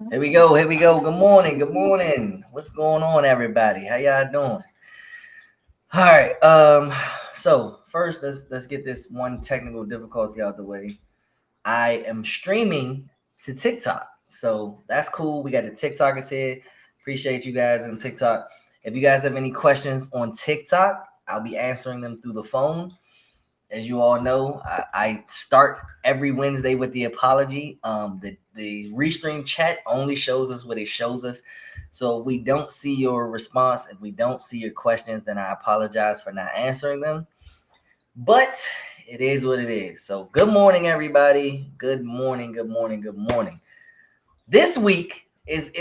Here we go. Here we go. Good morning. Good morning. What's going on, everybody? How y'all doing? All right. So first, let's get this one technical difficulty out the way. I am streaming to TikTok, so that's cool. We got the TikTokers here. Appreciate you guys on TikTok. If you guys have any questions on TikTok, I'll be answering them through the phone. As you all know, I start every Wednesday with the apology. The restream chat only shows us what it shows us. So if we don't see your response, if we don't see your questions, then I apologize for not answering them. But it is what it is. So good morning, everybody. Good morning. Good morning. Good morning. This week is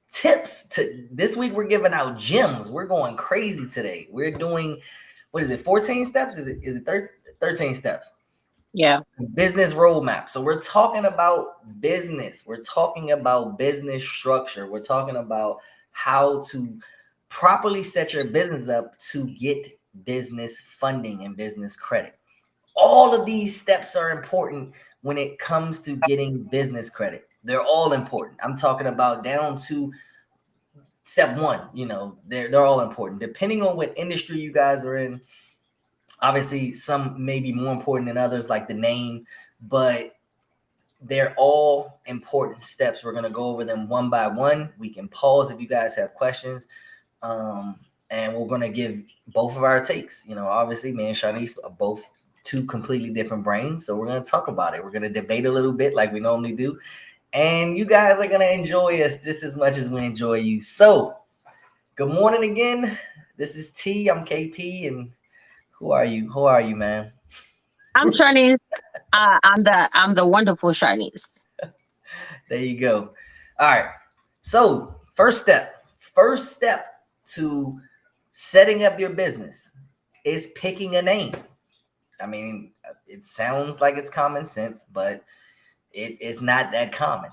tips to this week. We're giving out gems. We're going crazy today. We're doing, what is it, 14 steps? Is it 13 steps? Yeah. Business roadmap. So we're talking about business. We're talking about business structure. We're talking about how to properly set your business up to get business funding and business credit. All of these steps are important when it comes to getting business credit. They're all important. I'm talking about down to step one. They're all important depending on what industry you guys are in. Obviously, some may be more important than others, like the name, but they're all important steps. We're going to go over them one by one. We can pause if you guys have questions. And we're going to give both of our takes. Obviously, me and Shanice are both two completely different brains. So we're going to talk about it. We're going to debate a little bit like we normally do. And you guys are going to enjoy us just as much as we enjoy you. So good morning again. This is T. I'm KP. And who are you? Who are you, man? I'm Shanice. I'm the wonderful Shanice. There you go. All right. So first step to setting up your business is picking a name. I mean, it sounds like it's common sense, but it's not that common.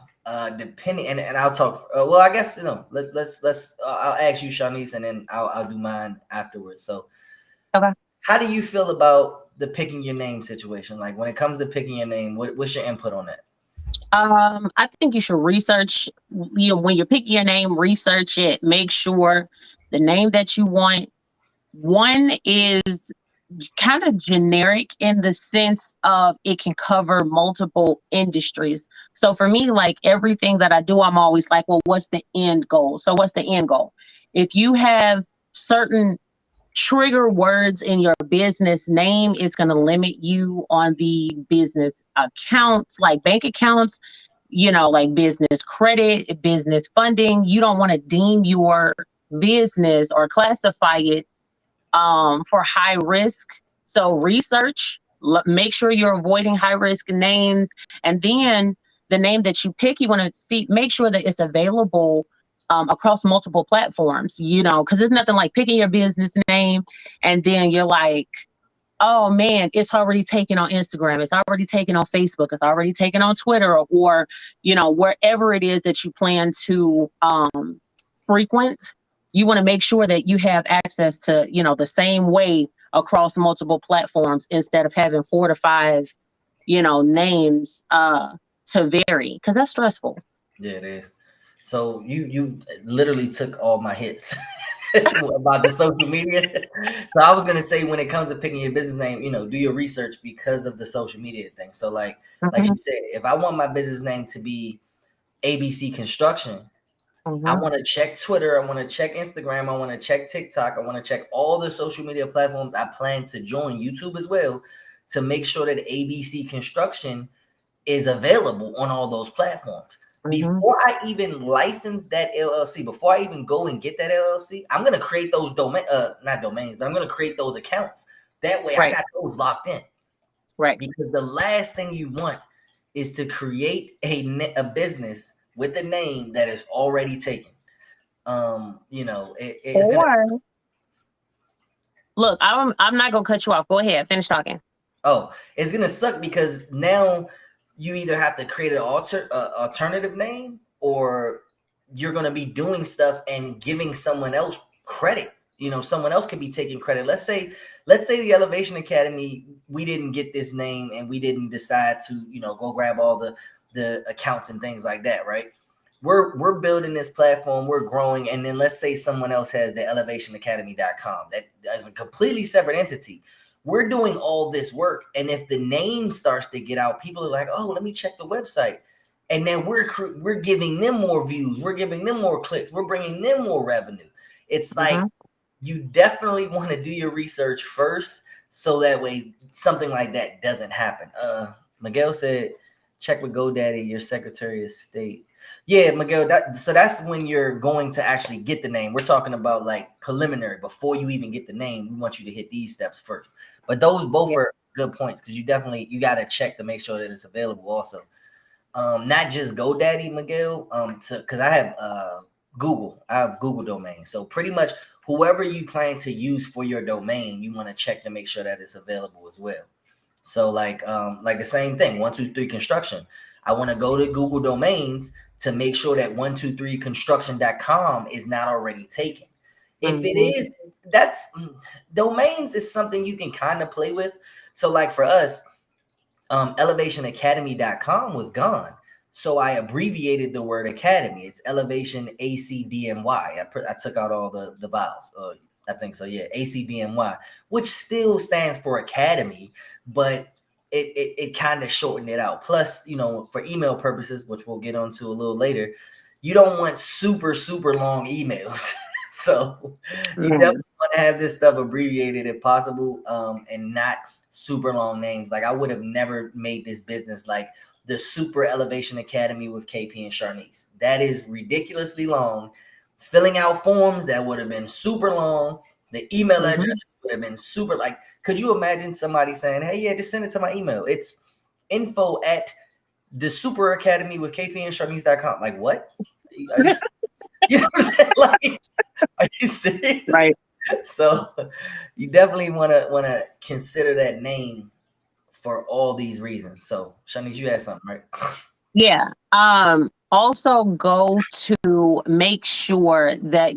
Depending, and I'll talk. Well, I guess let's. I'll ask you, Shanice, and then I'll do mine afterwards. So, Okay. How do you feel about the picking your name situation? Like when it comes to picking your name, what's your input on that? I think you should research. When you're picking your name, research it. Make sure the name that you want. One is kind of generic in the sense of it can cover multiple industries. So for me, like everything that I do, I'm always like, well, what's the end goal? So what's the end goal? If you have certain trigger words in your business name, it's going to limit you on the business accounts, like bank accounts, like business credit, business funding. You don't want to deem your business or classify it for high risk. So research, make sure you're avoiding high risk names. And then the name that you pick, you want to see, make sure that it's available across multiple platforms, because it's nothing like picking your business name and then you're like, oh man, it's already taken on Instagram, it's already taken on Facebook, it's already taken on Twitter, or wherever it is that you plan to frequent. You want to make sure that you have access to the same way across multiple platforms instead of having 4 to 5 names to vary, because that's stressful. Yeah, it is. So you literally took all my hits about the social media. So I was gonna say, when it comes to picking your business name, do your research because of the social media thing. So like she said, if I want my business name to be ABC Construction, I want to check Twitter, I want to check Instagram, I want to check TikTok, I want to check all the social media platforms. I plan to join YouTube as well to make sure that ABC Construction is available on all those platforms. Before I even license that LLC, before I even go and get that LLC, I'm going to create those not domains, but I'm going to create those accounts. That way I got those locked in. Right. Because the last thing you want is to create a business with a name that is already taken. It's gonna... Look, I'm not going to cut you off. Go ahead. Finish talking. Oh, it's going to suck because now you either have to create an alternative name, or you're going to be doing stuff and giving someone else credit. Someone else could be taking credit. Let's say the Elevation Academy, we didn't get this name and we didn't decide to, go grab all the the accounts and things like that, right? We're building this platform, we're growing, and then let's say someone else has the elevationacademy.com. That is a completely separate entity. We're doing all this work, and if the name starts to get out, people are like, "Oh, let me check the website," and then we're giving them more views, we're giving them more clicks, we're bringing them more revenue. It's like you definitely want to do your research first, so that way something like that doesn't happen. Miguel said, "Check with GoDaddy, your Secretary of State." Yeah, Miguel, so that's when you're going to actually get the name. We're talking about like preliminary before you even get the name. We want you to hit these steps first. But those both are good points because you got to check to make sure that it's available also. Not just GoDaddy, Miguel, because I have Google. I have Google domain. So pretty much whoever you plan to use for your domain, you want to check to make sure that it's available as well. So like the same thing, 123 construction. I want to go to Google domains to make sure that 123construction.com is not already taken. If it is, that's domains is something you can kind of play with. So like for us, elevationacademy.com was gone. So I abbreviated the word academy. It's elevation ACDMY. I took out all the vowels. I think so. Yeah. ACDMY, which still stands for academy, but it kind of shortened it out. Plus, for email purposes, which we'll get onto a little later, you don't want super, super long emails. So you definitely want to have this stuff abbreviated if possible, and not super long names. Like I would have never made this business like the Super Elevation Academy with KP and Sharnice. That is ridiculously long. Filling out forms, that would have been super long. The email address would have been super, like, could you imagine somebody saying, "Hey, yeah, just send it to my email. It's info at the Super Academy with KP and Sharnice.com." Like, what? Are you, you know what I'm saying? Like, are you serious? Right. So you definitely want to consider that name for all these reasons. So Sharnice, you had something, right? Yeah. Also go to make sure that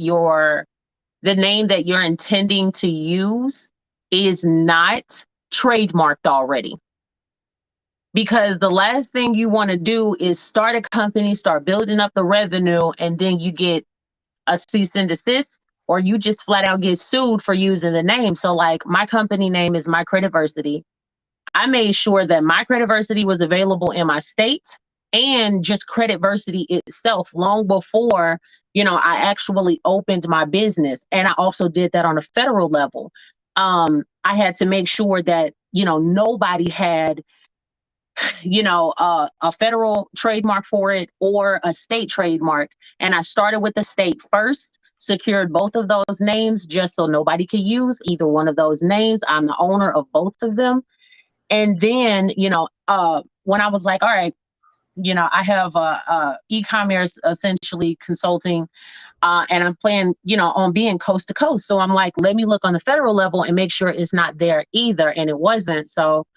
the name that you're intending to use is not trademarked already. Because the last thing you want to do is start a company, start building up the revenue, and then you get a cease and desist, or you just flat out get sued for using the name. So like my company name is My Crediversity. I made sure that My Crediversity was available in my state and just Crediversity itself long before, I actually opened my business. And I also did that on a federal level. I had to make sure that, nobody had, a federal trademark for it or a state trademark. And I started with the state first, secured both of those names just so nobody could use either one of those names. I'm the owner of both of them. And then, when I was like, all right, I have e-commerce essentially consulting, and I'm planning, on being coast to coast. So I'm like, let me look on the federal level and make sure it's not there either. And it wasn't. So,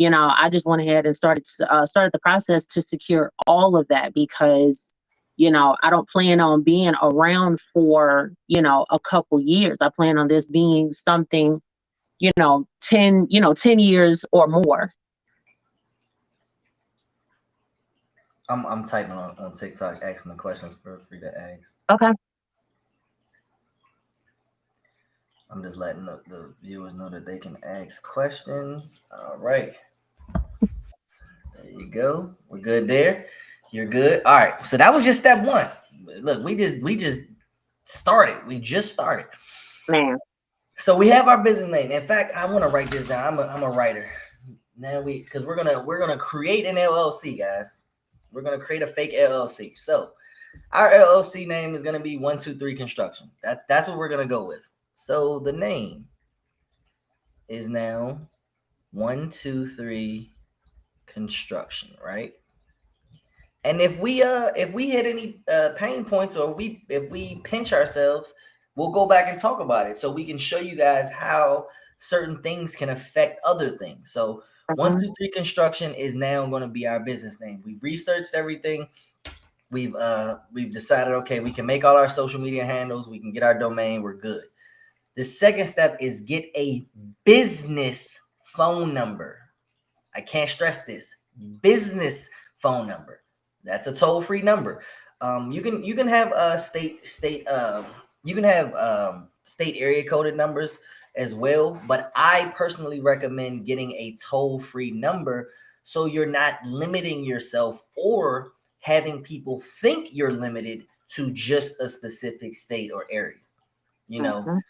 I just went ahead and started the process to secure all of that because, I don't plan on being around for, a couple years. I plan on this being something 10 years or more. I'm typing on TikTok asking the questions for free to ask. Okay. I'm just letting the viewers know that they can ask questions. All right. There you go. We're good there. You're good. All right. So that was just step one. Look, we just started. We just started. Man. So we have our business name. In fact, I want to write this down. I'm a writer. Now because we're gonna create an LLC, guys. We're gonna create a fake LLC. So our LLC name is gonna be 123 Construction. That's what we're gonna go with. So the name is now 123 Construction, right? And if we hit any pain points or if we pinch ourselves, we'll go back and talk about it so we can show you guys how certain things can affect other things. So 123 Construction is now going to be our business name. We've researched everything. We've decided, okay, we can make all our social media handles. We can get our domain. We're good. The second step is get a business phone number. I can't stress this. Business phone number. That's a toll-free number. You can have you can have state area coded numbers as well, but I personally recommend getting a toll-free number so you're not limiting yourself or having people think you're limited to just a specific state or area. You know, Mhm.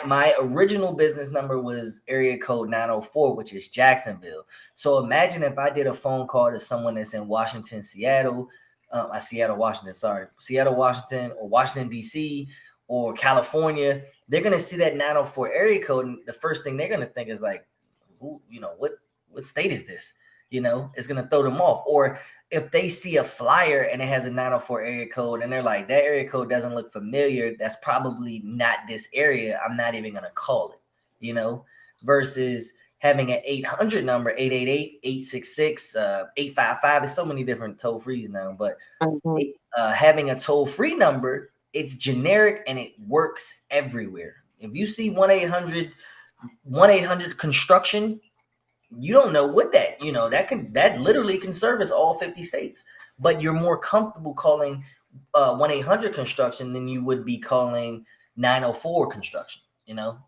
my original business number was area code 904, which is Jacksonville. So imagine if I did a phone call to someone that's in Washington, Seattle, Seattle, Washington, or Washington, D.C., or California. They're gonna see that 904 area code, and the first thing they're gonna think is like, who, what state is this? It's gonna throw them off. Or if they see a flyer and it has a 904 area code and they're like, that area code doesn't look familiar, that's probably not this area, I'm not even gonna call it, versus having an 800 number, 888-866, 855. There's so many different toll frees now, but having a toll free number, it's generic and it works everywhere. If you see 1-800 construction, you don't know what that literally can service all 50 states, but you're more comfortable calling 1-800 construction than you would be calling 904 construction.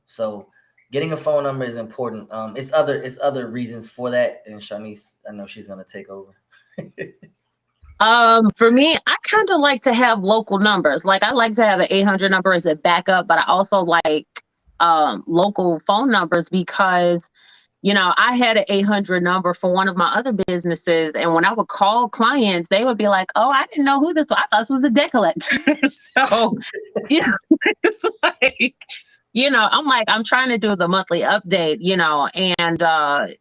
So getting a phone number is important. It's other reasons for that, and Shanice, I know she's gonna take over. For me, I kind of like to have local numbers. Like, I like to have an 800 number as a backup, but I also like local phone numbers because I had an 800 number for one of my other businesses. And when I would call clients, they would be like, oh, I didn't know who this was. I thought this was a debt collector. So, it's like, I'm like, I'm trying to do the monthly update, and, I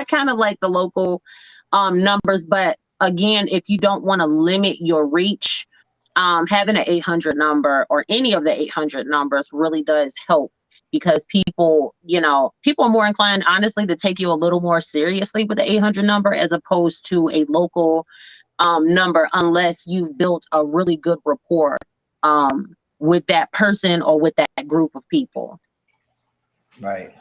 kind of like the local numbers. But again, if you don't want to limit your reach, having an 800 number or any of the 800 numbers really does help. Because people are more inclined, honestly, to take you a little more seriously with the 800 number as opposed to a local number, unless you've built a really good rapport with that person or with that group of people. Right.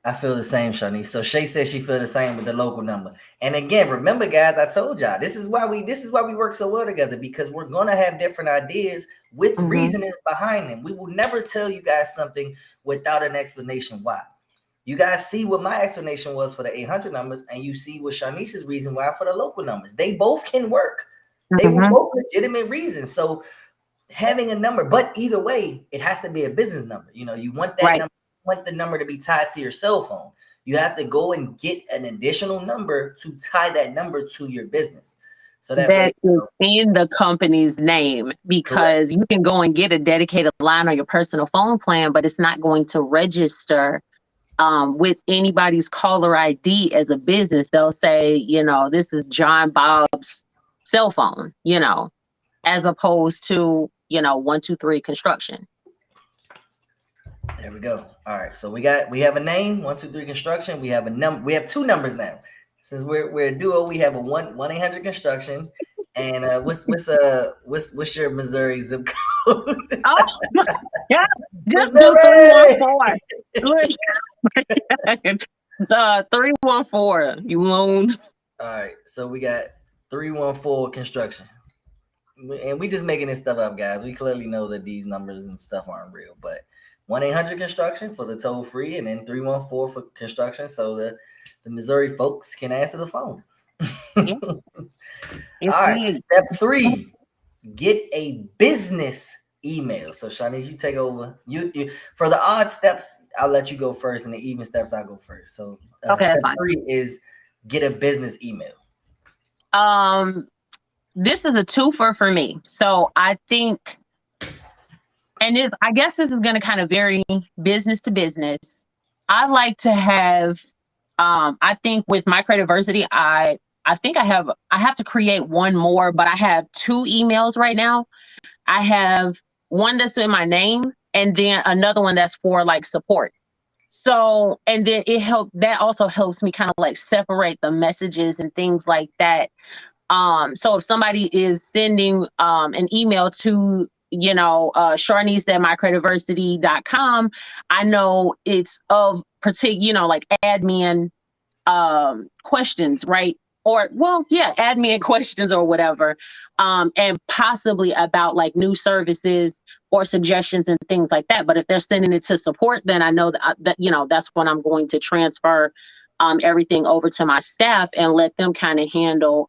I feel the same, Shani. So Shay says she feel the same with the local number. And again, remember, guys, I told y'all this is why we work so well together, because we're gonna have different ideas with reasoning behind them. We will never tell you guys something without an explanation why. You guys see what my explanation was for the 800 numbers, and you see what Shanice's reason why for the local numbers. They both can work. They were both legitimate reasons. So having a number, but either way, it has to be a business number. You want that number. Want the number to be tied to your cell phone. You have to go and get an additional number to tie that number to your business. So that is in the company's name, because you can go and get a dedicated line on your personal phone plan, but it's not going to register with anybody's caller ID as a business. They'll say, this is John Bob's cell phone, as opposed to, 123 construction. There we go. All right. So we have a name, 123 construction. We have a number. We have two numbers now. Since we're a duo, we have a 1-800 construction. And what's your Missouri zip code? Oh, yeah, just do 314. 314. You loan. All right. So we got 314 construction. And we just making this stuff up, guys. We clearly know that these numbers and stuff aren't real, but 1-800 construction for the toll free, and then 314 for construction, so the Missouri folks can answer the phone. All right, step 3, get a business email. So Shanice, you take over. You for the odd steps, I'll let you go first, and the even steps I'll go first. So step 3 is get a business email. This is a twofer for me. So I think, and I guess this is going to kind of vary business to business. I like to have, I think with My Creativersity, I think I have to create one more, but I have 2 emails right now. I have one that's in my name, and then another one that's for like support. So, and then that also helps me kind of like separate the messages and things like that. So if somebody is sending an email to, Sharnice at mycreativersity.com, I know it's of particular, like admin questions, right? or well, yeah, admin questions or whatever, and possibly about like new services or suggestions and things like that. But if they're sending it to support, then I know that that's when I'm going to transfer everything over to my staff and let them kind of handle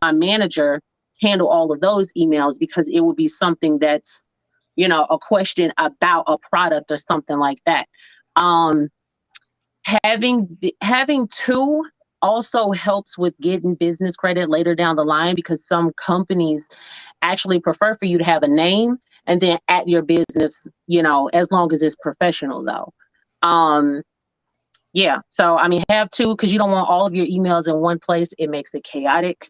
my manager handle all of those emails, because it would be something that's a question about a product or something like that. um having two also helps with getting business credit later down the line, because some companies actually prefer for you to have a name and then at your business, as long as it's professional though. um yeah, so I mean, have two, because you don't want all of your emails in one place. It makes it chaotic,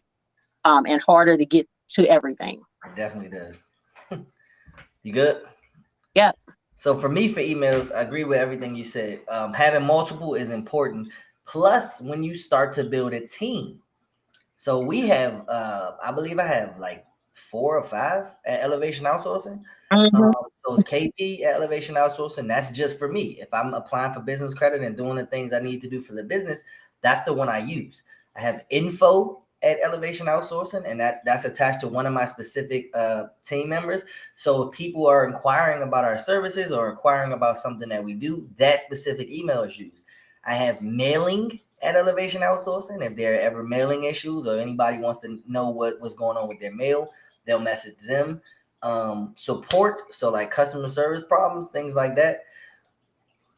and harder to get to everything. It definitely does. You good? Yeah. So for me, for emails, I agree with everything you said. Having multiple is important. Plus, when you start to build a team, so we have, I believe I have like 4 or 5 at Elevation Outsourcing. Hmm. So it's KP at Elevation Outsourcing. That's just for me. If I'm applying for business credit and doing the things I need to do for the business, that's the one I use. I have info at Elevation Outsourcing, and that's attached to one of my specific team members. So if people are inquiring about our services or inquiring about something that we do, that specific email is used. I have mailing at Elevation Outsourcing. If there are ever mailing issues or anybody wants to know what's going on with their mail, they'll message them. Support, so like customer service problems, things like that.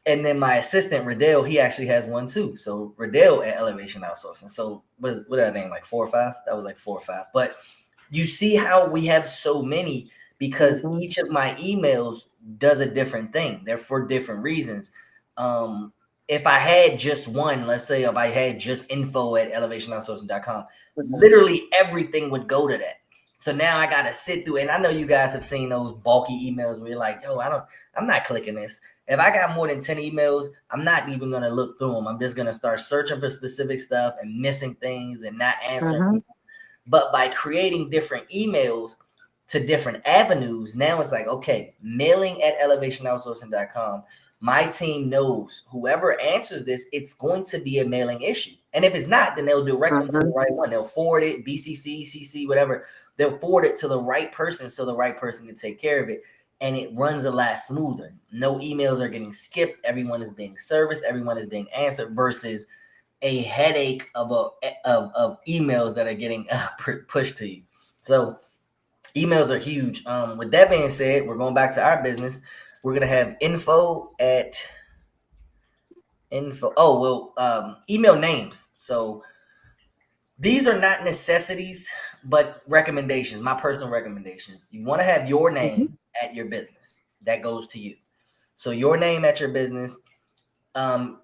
And then my assistant Riddell, he actually has one too. So Riddell at Elevation Outsourcing. So what that name, like 4 or 5? That was like 4 or 5. But you see how we have so many, because each of my emails does a different thing. They're for different reasons. If I had just one, let's say if I had just info at elevationoutsourcing.com, literally everything would go to that. So now I got to sit through, and I know you guys have seen those bulky emails where you're like, yo, I'm not clicking this. If I got more than 10 emails, I'm not even going to look through them. I'm just going to start searching for specific stuff and missing things and not answering people. But by creating different emails to different avenues, now it's like, okay, mailing at elevationoutsourcing.com. My team knows whoever answers this, it's going to be a mailing issue. And if it's not, then they'll direct them to the right one. They'll forward it, BCC, CC, whatever. They'll forward it to the right person so the right person can take care of it. And it runs a lot smoother. No emails are getting skipped. Everyone is being serviced. Everyone is being answered, versus a headache of emails that are getting pushed to you. So emails are huge. With that being said, we're going back to our business. We're going to have info. Email names. So these are not necessities, but recommendations, my personal recommendations. You want to have your name at your business. That goes to you. So your name at your business.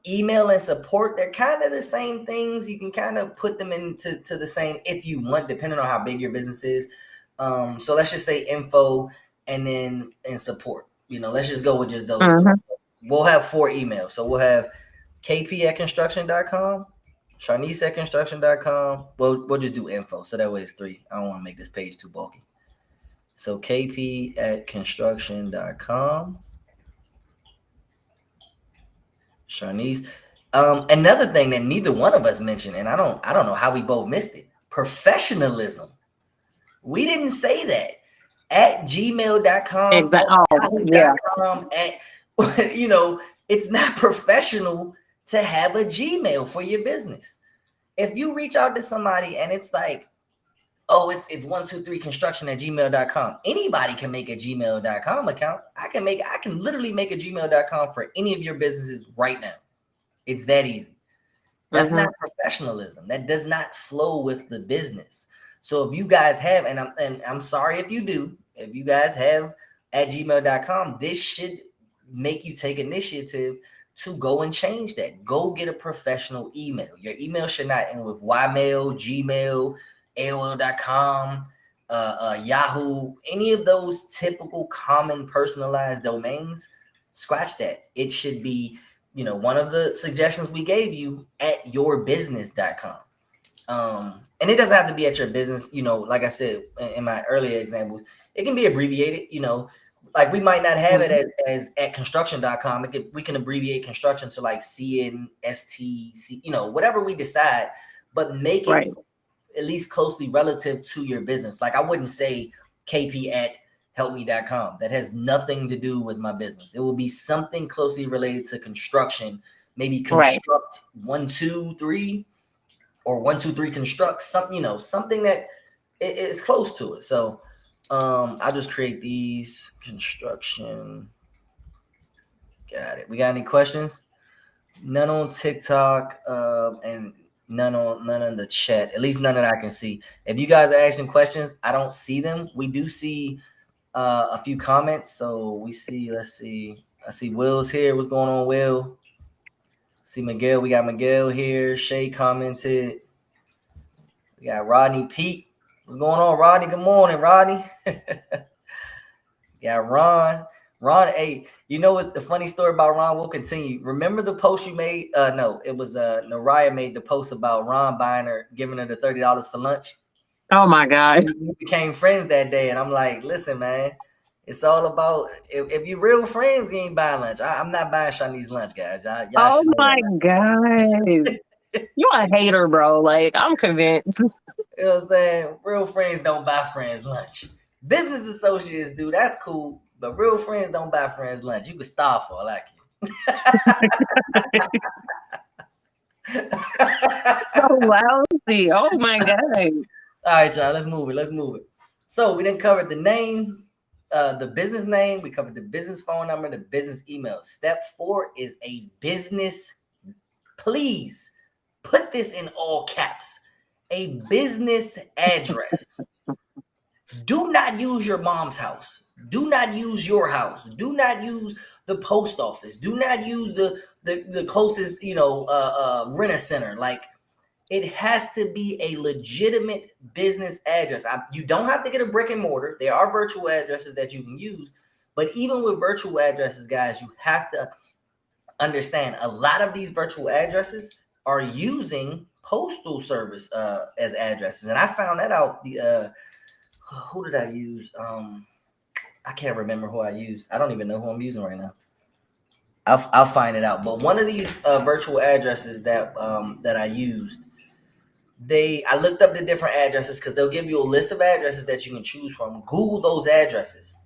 Email and support, they're kind of the same things. You can kind of put them into the same if you want, depending on how big your business is. So let's just say info and then support. Let's just go with just those. We'll have 4 emails. So we'll have KP at construction.com, Sharnice at construction.com. We'll just do info. So that way it's 3. I don't want to make this page too bulky. So KP at construction.com. Sharnice. Another thing that neither one of us mentioned, and I don't know how we both missed it. Professionalism. We didn't say that. At gmail.com. It's not professional to have a Gmail for your business. If you reach out to somebody and it's like, oh, it's 123construction at gmail.com. Anybody can make a gmail.com account. I can literally make a gmail.com for any of your businesses right now. It's that easy. That's not professionalism. That does not flow with the business. So if you guys have, and I'm sorry if you do, if you guys have at gmail.com, this should make you take initiative to go and change that. Go get a professional email. Your email should not end with Ymail, Gmail, AOL.com, Yahoo, any of those typical common personalized domains. Scratch that. It should be, one of the suggestions we gave you, at yourbusiness.com. And it doesn't have to be at your business. Like I said in my earlier examples, it can be abbreviated. Like we might not have it as at construction.com. We can abbreviate construction to like CNSTC, whatever we decide. but make it at least closely relative to your business. Like I wouldn't say KP@helpme.com. That has nothing to do with my business. It will be something closely related to construction, maybe construct 123 or 123 construct something, something that is close to it. So I'll just create these construction. Got it. We got any questions? None on TikTok, and none in the chat. At least none that I can see. If you guys are asking questions, I don't see them. We do see a few comments. So we see. Let's see. I see Will's here. What's going on, Will? See Miguel. We got Miguel here. Shay commented. We got Rodney Pete. What's going on, Rodney? Good morning, Rodney. Yeah, Ron. Ron, hey, you know what the funny story about Ron? We'll continue. Remember the post you made? No, it was Naraya made the post about Ron giving her the $30 for lunch. Oh my God. We became friends that day, and I'm like, listen, man, it's all about if you're real friends, you ain't buying lunch. I'm not buying Shanice's lunch, guys. Y'all oh my God. You're a hater, bro. Like, I'm convinced. You know what I'm saying? Real friends don't buy friends lunch. Business associates do. That's cool. But real friends don't buy friends lunch. You can starve for all I can. So lousy. Oh my God. All right, y'all. Let's move it. So we didn't cover the name, the business name. We covered the business phone number, the business email. Step 4 is a business. Please put this in all caps. A business address. Do not use your mom's house. Do not use your house. Do not use the post office. Do not use the closest, rent-a center. Like, it has to be a legitimate business address. You don't have to get a brick and mortar. There are virtual addresses that you can use. But even with virtual addresses, guys, you have to understand a lot of these virtual addresses are using postal service as addresses. And I found that out. Who did I use? I can't remember who I used. I don't even know who I'm using right now. I'll find it out. But one of these virtual addresses that I used, I looked up the different addresses because they'll give you a list of addresses that you can choose from. Google those addresses.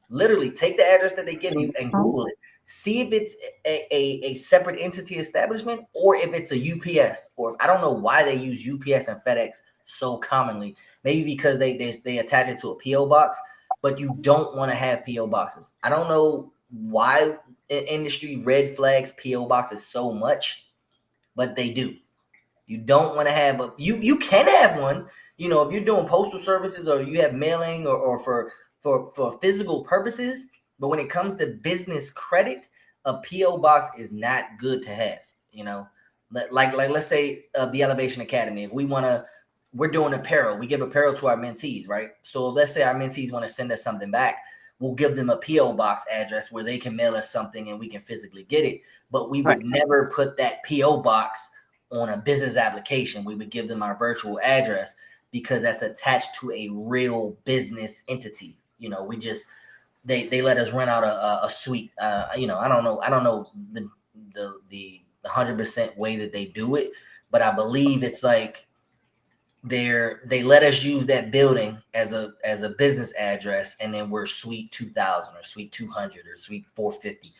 Literally take the address that they give you and Google it. See if it's a separate entity establishment or if it's a UPS. Or I don't know why they use UPS and FedEx so commonly. Maybe because they attach it to a PO box, but you don't want to have PO boxes. I don't know why industry red flags PO boxes so much, but they do. You don't want to have you can have one, if you're doing postal services or you have mailing or for physical purposes, but when it comes to business credit, a PO box is not good to have. Like let's say the Elevation Academy. If we're doing apparel. We give apparel to our mentees, right? So let's say our mentees want to send us something back. We'll give them a PO box address where they can mail us something and we can physically get it. But we would never put that PO box on a business application. We would give them our virtual address because that's attached to a real business entity. We just they let us rent out a suite. I don't know the 100% way that they do it, but I believe it's like they let us use that building as a business address, and then we're suite 2000 or suite 200 or suite 450.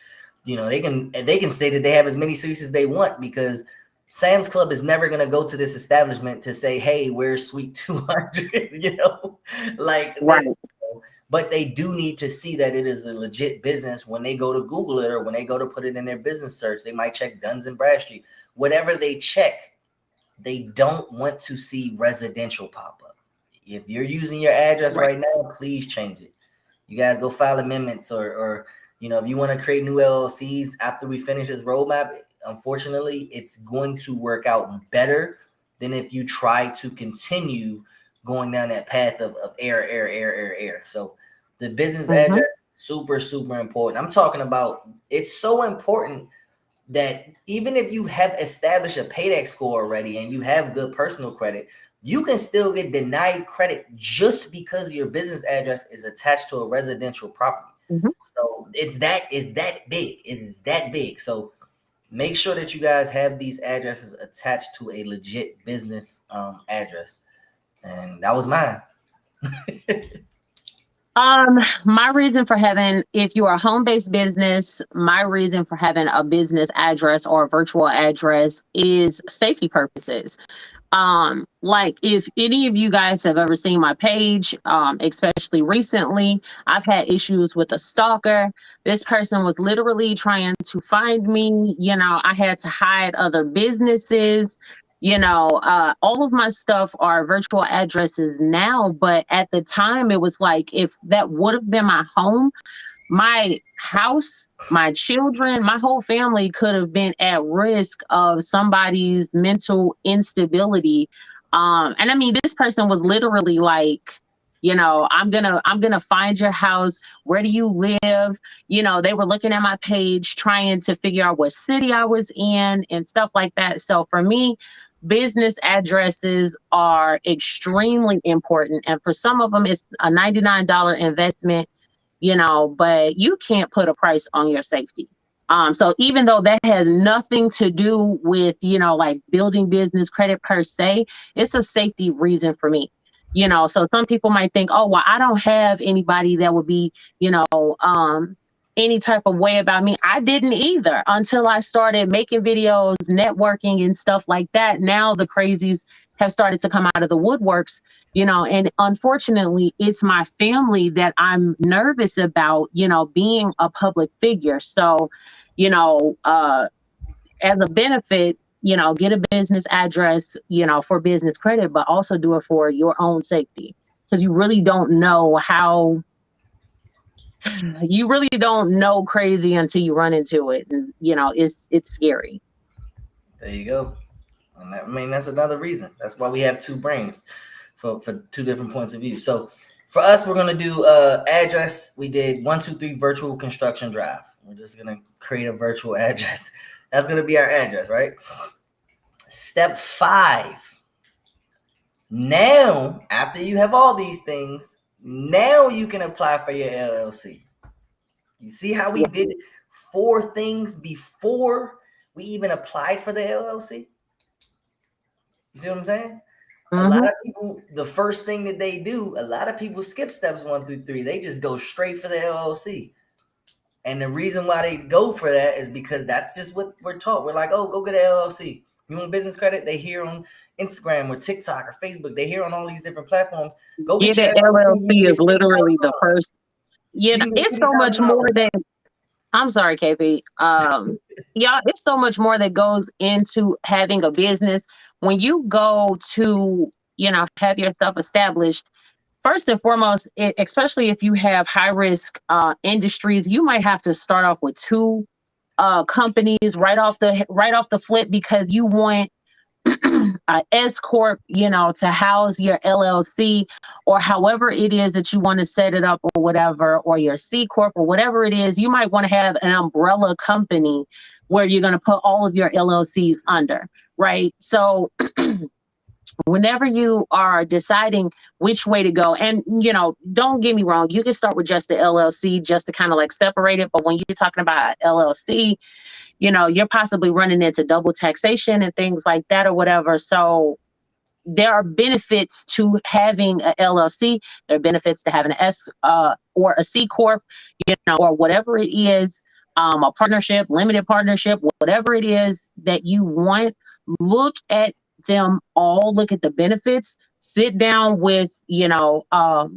They can say that they have as many suites as they want because Sam's Club is never going to go to this establishment to say, hey, where's suite 200, right. But they do need to see that it is a legit business when they go to Google it or when they go to put it in their business search. They might check Duns and Bradstreet. Whatever they check, they don't want to see residential pop up. If you're using your address right now, please change it. You guys go file amendments or if you want to create new LLCs after we finish this roadmap, unfortunately, it's going to work out better than if you try to continue going down that path of error. So the business address, super, super important. I'm talking about, it's so important that even if you have established a paydex score already and you have good personal credit, you can still get denied credit just because your business address is attached to a residential property. So it's that big. It is that big. So make sure that you guys have these addresses attached to a legit business address. And that was mine. My reason for having, if you are a home-based business, my reason for having a business address or a virtual address is safety purposes. Like if any of you guys have ever seen my page, especially recently, I've had issues with a stalker. This person was literally trying to find me. You know, I had to hide other businesses. You know, all of my stuff are virtual addresses now, but at the time it was like, if that would have been my home, my house, my children, my whole family could have been at risk of somebody's mental instability. And I mean, this person was literally like, you know, I'm gonna find your house. Where do you live? You know, they were looking at my page, trying to figure out what city I was in and stuff like that. So for me, business addresses are extremely important. And for some of them, it's a $99 investment, you know, but you can't put a price on your safety. So even though that has nothing to do with, you know, like building business credit per se, it's a safety reason for me. You know, so some people might think, oh, well, I don't have anybody that would be, you know, any type of way about me. I didn't either until I started making videos, networking and stuff like that. Now the crazies have started to come out of the woodworks, you know, and unfortunately it's my family that I'm nervous about, you know, being a public figure. So, you know, as a benefit, you know, get a business address, you know, for business credit, but also do it for your own safety, because you really don't know how, you really don't know crazy until you run into it. And, you know, it's scary. There you go. And I mean, that's another reason. That's why we have two brains for two different points of view. So for us, we're going to do address. We did 123 virtual construction drive. We're just going to create a virtual address. That's going to be our address, right? Step 5. Now, after you have all these things, now you can apply for your LLC. You see how we did 4 things before we even applied for the LLC? You see what I'm saying? A lot of people, the first thing that they do, a lot of people skip steps 1 through 3. They just go straight for the LLC. And the reason why they go for that is because that's just what we're taught. We're like, oh, go get an LLC. You want business credit? They hear on Instagram or TikTok or Facebook. They hear on all these different platforms. Go get your LLC is literally the first. You know, it's so much more than. I'm sorry, KP. Yeah, it's so much more that goes into having a business. When you go to, you know, have yourself established, first and foremost, especially if you have high risk industries, you might have to start off with 2 companies right off the flip, because you want a S corp, you know, to house your LLC or however it is that you want to set it up or whatever, or your C corp or whatever it is. You might want to have an umbrella company where you're going to put all of your LLCs under, right? So whenever you are deciding which way to go, and, you know, don't get me wrong, you can start with just the LLC just to kind of like separate it. But when you're talking about LLC, you know, you're possibly running into double taxation and things like that or whatever. So there are benefits to having an LLC. There are benefits to having an S or a C corp, you know, or whatever it is, a partnership, limited partnership, whatever it is that you want. Look at them all. Look at the benefits. Sit down with, you know, a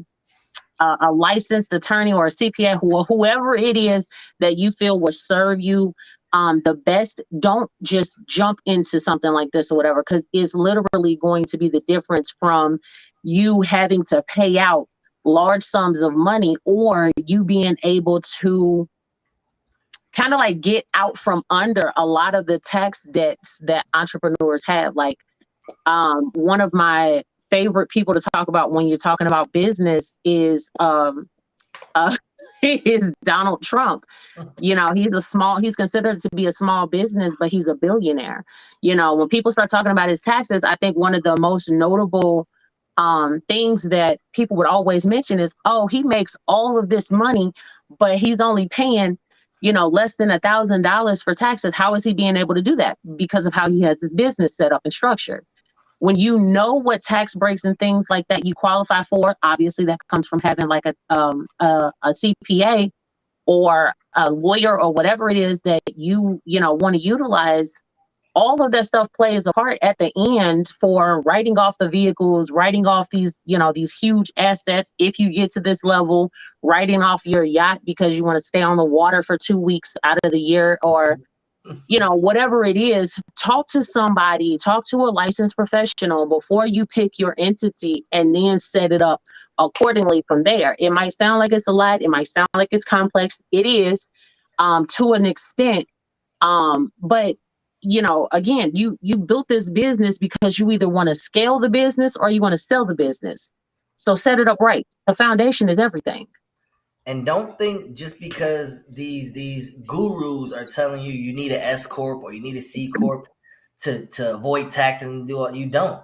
licensed attorney or a CPA, whoever it is that you feel will serve you the best. Don't just jump into something like this or whatever, because it's literally going to be the difference from you having to pay out large sums of money or you being able to kind of like get out from under a lot of the tax debts that entrepreneurs have. Like one of my favorite people to talk about when you're talking about business is is Donald Trump. You know, he's considered to be a small business, but he's a billionaire. You know, when people start talking about his taxes, I think one of the most notable things that people would always mention is, oh, he makes all of this money, but he's only paying, less than $1,000 for taxes, how is he being able to do that? Because of how he has his business set up and structured. When you know what tax breaks and things like that you qualify for, obviously that comes from having like a CPA or a lawyer or whatever it is that you want to utilize. All of that stuff plays a part at the end for writing off the vehicles, writing off these huge assets. If you get to this level, writing off your yacht because you want to stay on the water for 2 weeks out of the year, or whatever it is. Talk to somebody, talk to a licensed professional before you pick your entity, and then set it up accordingly from there. It might sound like it's a lot. It might sound like it's complex. It is, to an extent. But again, you built this business because you either want to scale the business or you want to sell the business. So set it up right. The foundation is everything. And don't think just because these gurus are telling you need an S corp or you need a C corp to avoid taxes and do all, you don't.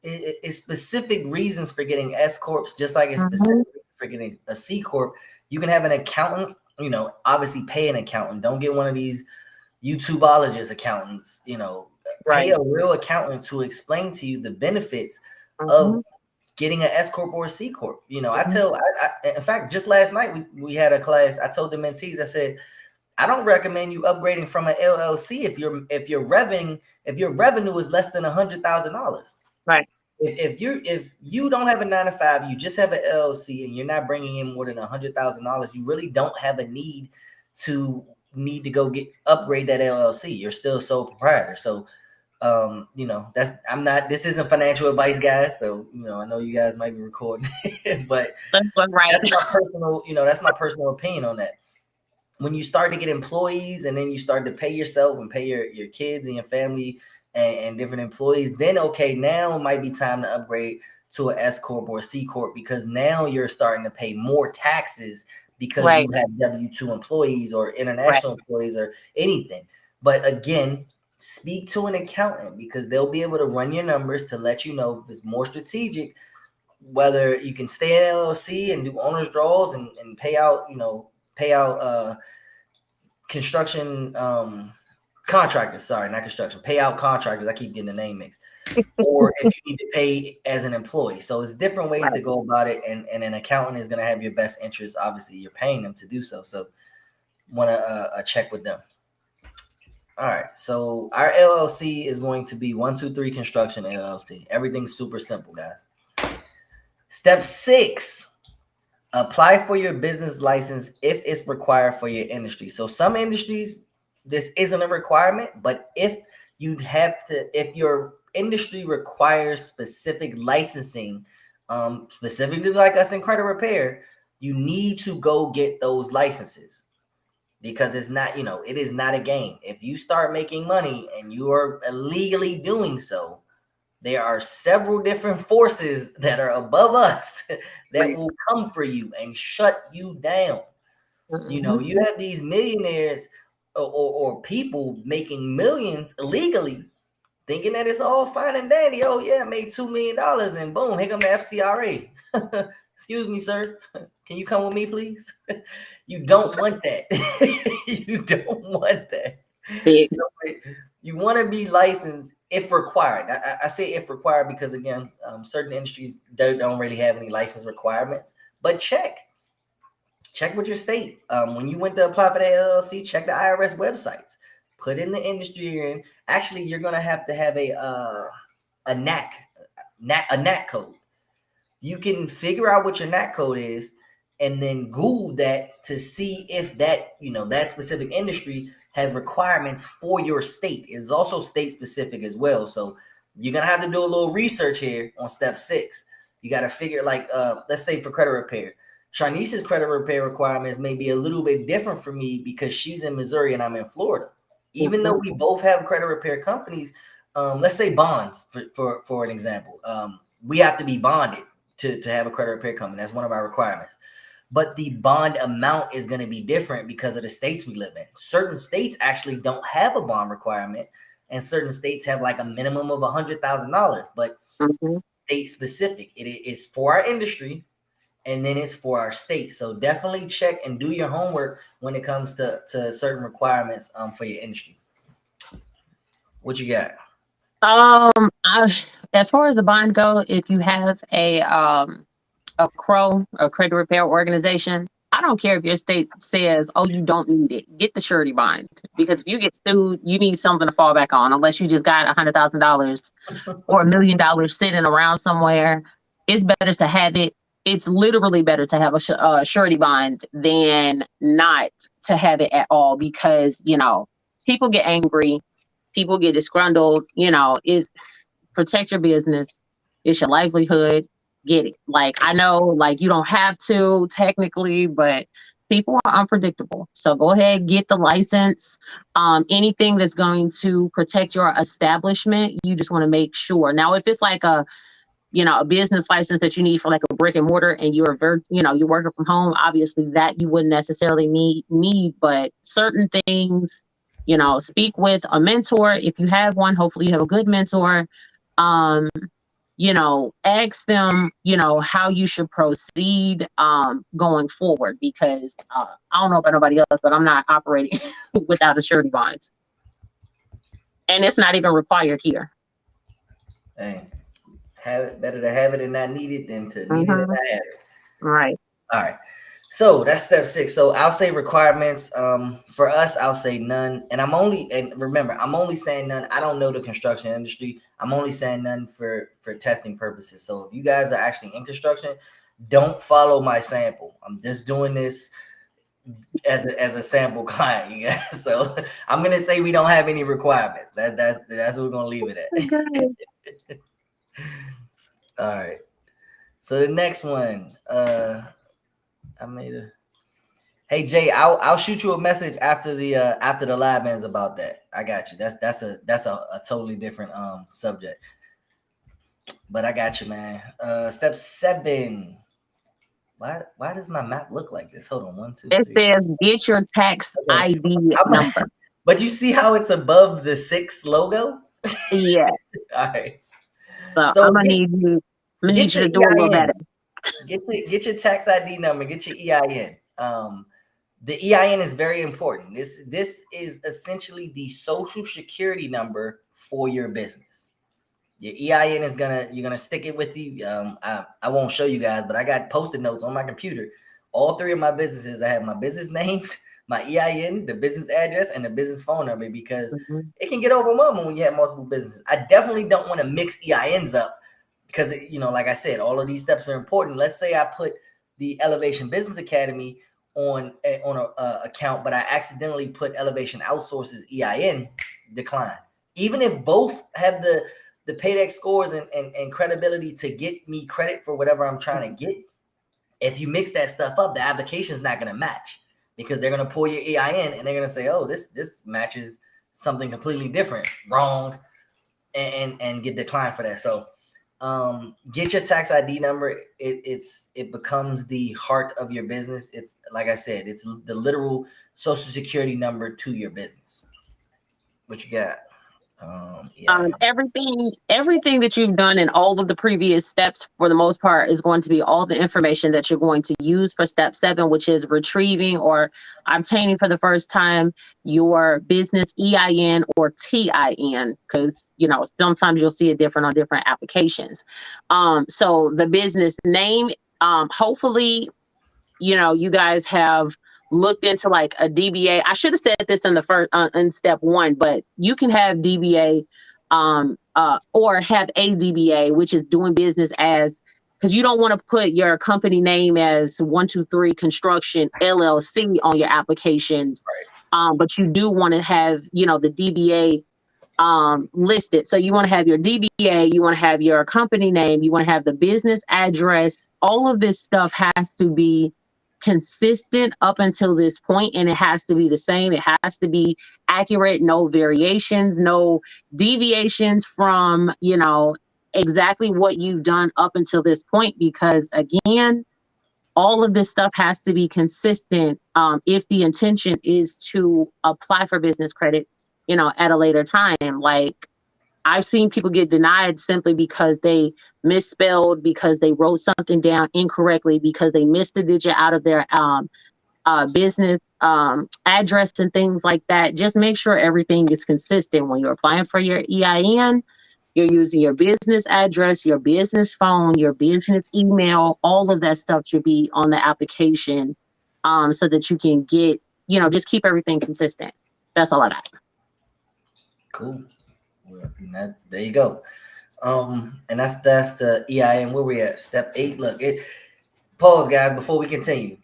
It's specific reasons for getting S corps, just like it's specific reasons for getting a C corp. You can have an accountant, obviously pay an accountant. Don't get one of these YouTubeologist accountants, Right. Pay a real accountant to explain to you the benefits of getting an S corp or a C corp. I in fact, just last night we had a class. I told the mentees, I said, I don't recommend you upgrading from an LLC if your revenue is less than $100,000. Right. If you don't have a 9-to-5, you just have an LLC and you're not bringing in more than $100,000, you really don't have a need to go upgrade that LLC. You're still sole proprietor. So, this isn't financial advice, guys. So, I know you guys might be recording, but that's right. That's my personal opinion on that. When you start to get employees and then you start to pay yourself and pay your kids and your family and different employees, then okay, now it might be time to upgrade to an S corp or a C corp, because now you're starting to pay more taxes because you have W-2 employees or international employees or anything. But again, speak to an accountant, because they'll be able to run your numbers to let you know if it's more strategic, whether you can stay in LLC and do owner's draws and pay out construction contractors. Sorry, not construction. Pay out contractors. I keep getting the name mixed. Or if you need to pay as an employee. So it's different ways to go about it. And an accountant is going to have your best interest. Obviously, you're paying them to do so. So want to check with them. All right. So our LLC is going to be 123 Construction LLC. Everything's super simple, guys. Step 6. Apply for your business license if it's required for your industry. So some industries, this isn't a requirement, but if your industry requires specific licensing, specifically like us in credit repair, you need to go get those licenses, because it's not, it is not a game. If you start making money and you are illegally doing so, there are several different forces that are above us that will come for you and shut you down. You have these millionaires or people making millions illegally, thinking that it's all fine and dandy. Oh yeah, I made $2 million and boom, here come the FCRA. Excuse me, sir. Can you come with me, please? You don't want that. You don't want that. So, you want to be licensed if required. I say if required because, again, certain industries don't really have any license requirements. But check with your state. When you went to apply for the LLC, check the IRS websites. Put in the industry you're in. Actually, you're going to have a NAC code. You can figure out what your NAC code is and then Google that to see if that, that specific industry has requirements for your state. It's also state specific as well. So you're going to have to do a little research here on step 6. You got to figure, like, let's say for credit repair, Sharnice's credit repair requirements may be a little bit different for me because she's in Missouri and I'm in Florida. Even though we both have credit repair companies, let's say bonds for an example, we have to be bonded to have a credit repair company. That's one of our requirements. But the bond amount is going to be different because of the states we live in. Certain states actually don't have a bond requirement, and certain states have like a minimum of $100,000, but state specific. It is for our industry, and then it's for our state. So definitely check and do your homework when it comes to certain requirements for your industry. What you got? As far as the bond go, if you have a CRO, a credit repair organization, I don't care if your state says, "Oh, you don't need it." Get the surety bond, because if you get sued, you need something to fall back on. Unless you just got $100,000 or $1 million sitting around somewhere, it's better to have it. It's literally better to have a surety bond than not to have it at all, because people get angry, people get disgruntled. Is protect your business. It's your livelihood. Get it. Like, I know, like, you don't have to technically, but people are unpredictable. So go ahead, get the license. Anything that's going to protect your establishment, you just want to make sure. Now, if it's like a business license that you need for like a brick and mortar, and you're you're working from home, obviously that you wouldn't necessarily need, but certain things, speak with a mentor if you have one. Hopefully you have a good mentor. um Ask them, how you should proceed going forward, because I don't know about nobody else, but I'm not operating without a surety bond, and it's not even required here. Hey, have it, better to have it and not need it than to need it and not have it. Right. All right. So that's step 6. So I'll say requirements. For us, I'll say none. And remember, I'm only saying none. I don't know the construction industry. I'm only saying none for testing purposes. So if you guys are actually in construction, don't follow my sample. I'm just doing this as a sample client, you guys. So I'm gonna say we don't have any requirements. That's what we're gonna leave it at. All right. So the next one, Hey Jay, I'll shoot you a message after the live ends about that. I got you. That's a totally different subject. But I got you, man. Step 7. Why does my map look like this? Hold on, 1, 2, 3. It says get your tax ID number. But you see how it's above the 6 logo? Yeah. All right. So I'm gonna need you to do a little better. Get your tax ID number. Get your EIN. The EIN is very important. This is essentially the social security number for your business. Your EIN is you're gonna stick it with you. I won't show you guys, but I got Post-it notes on my computer. All 3 of my businesses, I have my business names, my EIN, the business address, and the business phone number, because it can get overwhelming when you have multiple businesses. I definitely don't want to mix EINs up, because like I said, all of these steps are important. Let's say I put the Elevation Business Academy on a account, but I accidentally put Elevation Outsources EIN, decline. Even if both have the Paydex scores and credibility to get me credit for whatever I'm trying to get, if you mix that stuff up, the application is not going to match, because they're going to pull your EIN and they're going to say, oh, this matches something completely different, wrong, and get declined for that. So get your tax ID number. It becomes the heart of your business. It's, like I said, it's the literal social security number to your business. What you got? Everything that you've done in all of the previous steps, for the most part, is going to be all the information that you're going to use for step 7, which is retrieving or obtaining for the first time your business EIN or TIN, because sometimes you'll see it different on different applications. So the business name, hopefully, you guys have looked into like a DBA. I should have said this in the first in step 1, but you can have DBA or have a DBA, which is doing business as, because you don't want to put your company name as 123 Construction LLC on your applications. Right. But you do want to have the DBA listed. So you want to have your DBA, you want to have your company name, you want to have the business address. All of this stuff has to be consistent up until this point, and it has to be the same. It has to be accurate, no variations, no deviations from exactly what you've done up until this point, because again, all of this stuff has to be consistent if the intention is to apply for business credit at a later time. Like, I've seen people get denied simply because they misspelled, because they wrote something down incorrectly, because they missed a digit out of their business address and things like that. Just make sure everything is consistent when you're applying for your EIN. You're using your business address, your business phone, your business email. All of that stuff should be on the application, so that you can get, just keep everything consistent. That's all I got. Cool. Well, there you go. And that's the EIN. Where we at? Step 8. Look, pause, guys, before we continue.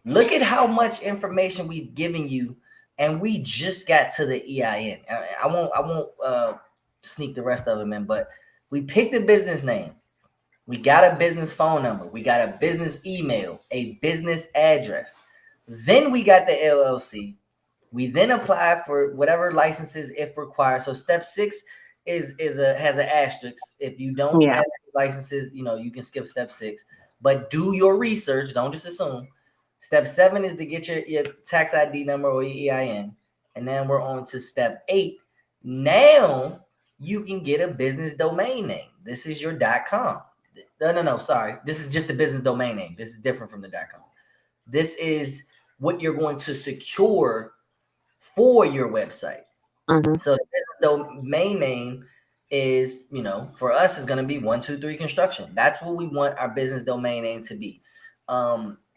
Look at how much information we've given you, and we just got to the EIN. I won't sneak the rest of them in, but we picked a business name. We got a business phone number. We got a business email, a business address. Then we got the LLC. We then apply for whatever licenses if required. So step 6 has an asterisk. If you don't have licenses, you can skip step 6. But do your research. Don't just assume. Step 7 is to get your tax ID number or your EIN. And then we're on to step 8. Now you can get a business domain name. This is your .com. No, sorry. This is just the business domain name. This is different from the .com. This is what you're going to secure for your website. Mm-hmm. So the domain name is, for us is going to be 123 Construction. That's what we want our business domain name to be.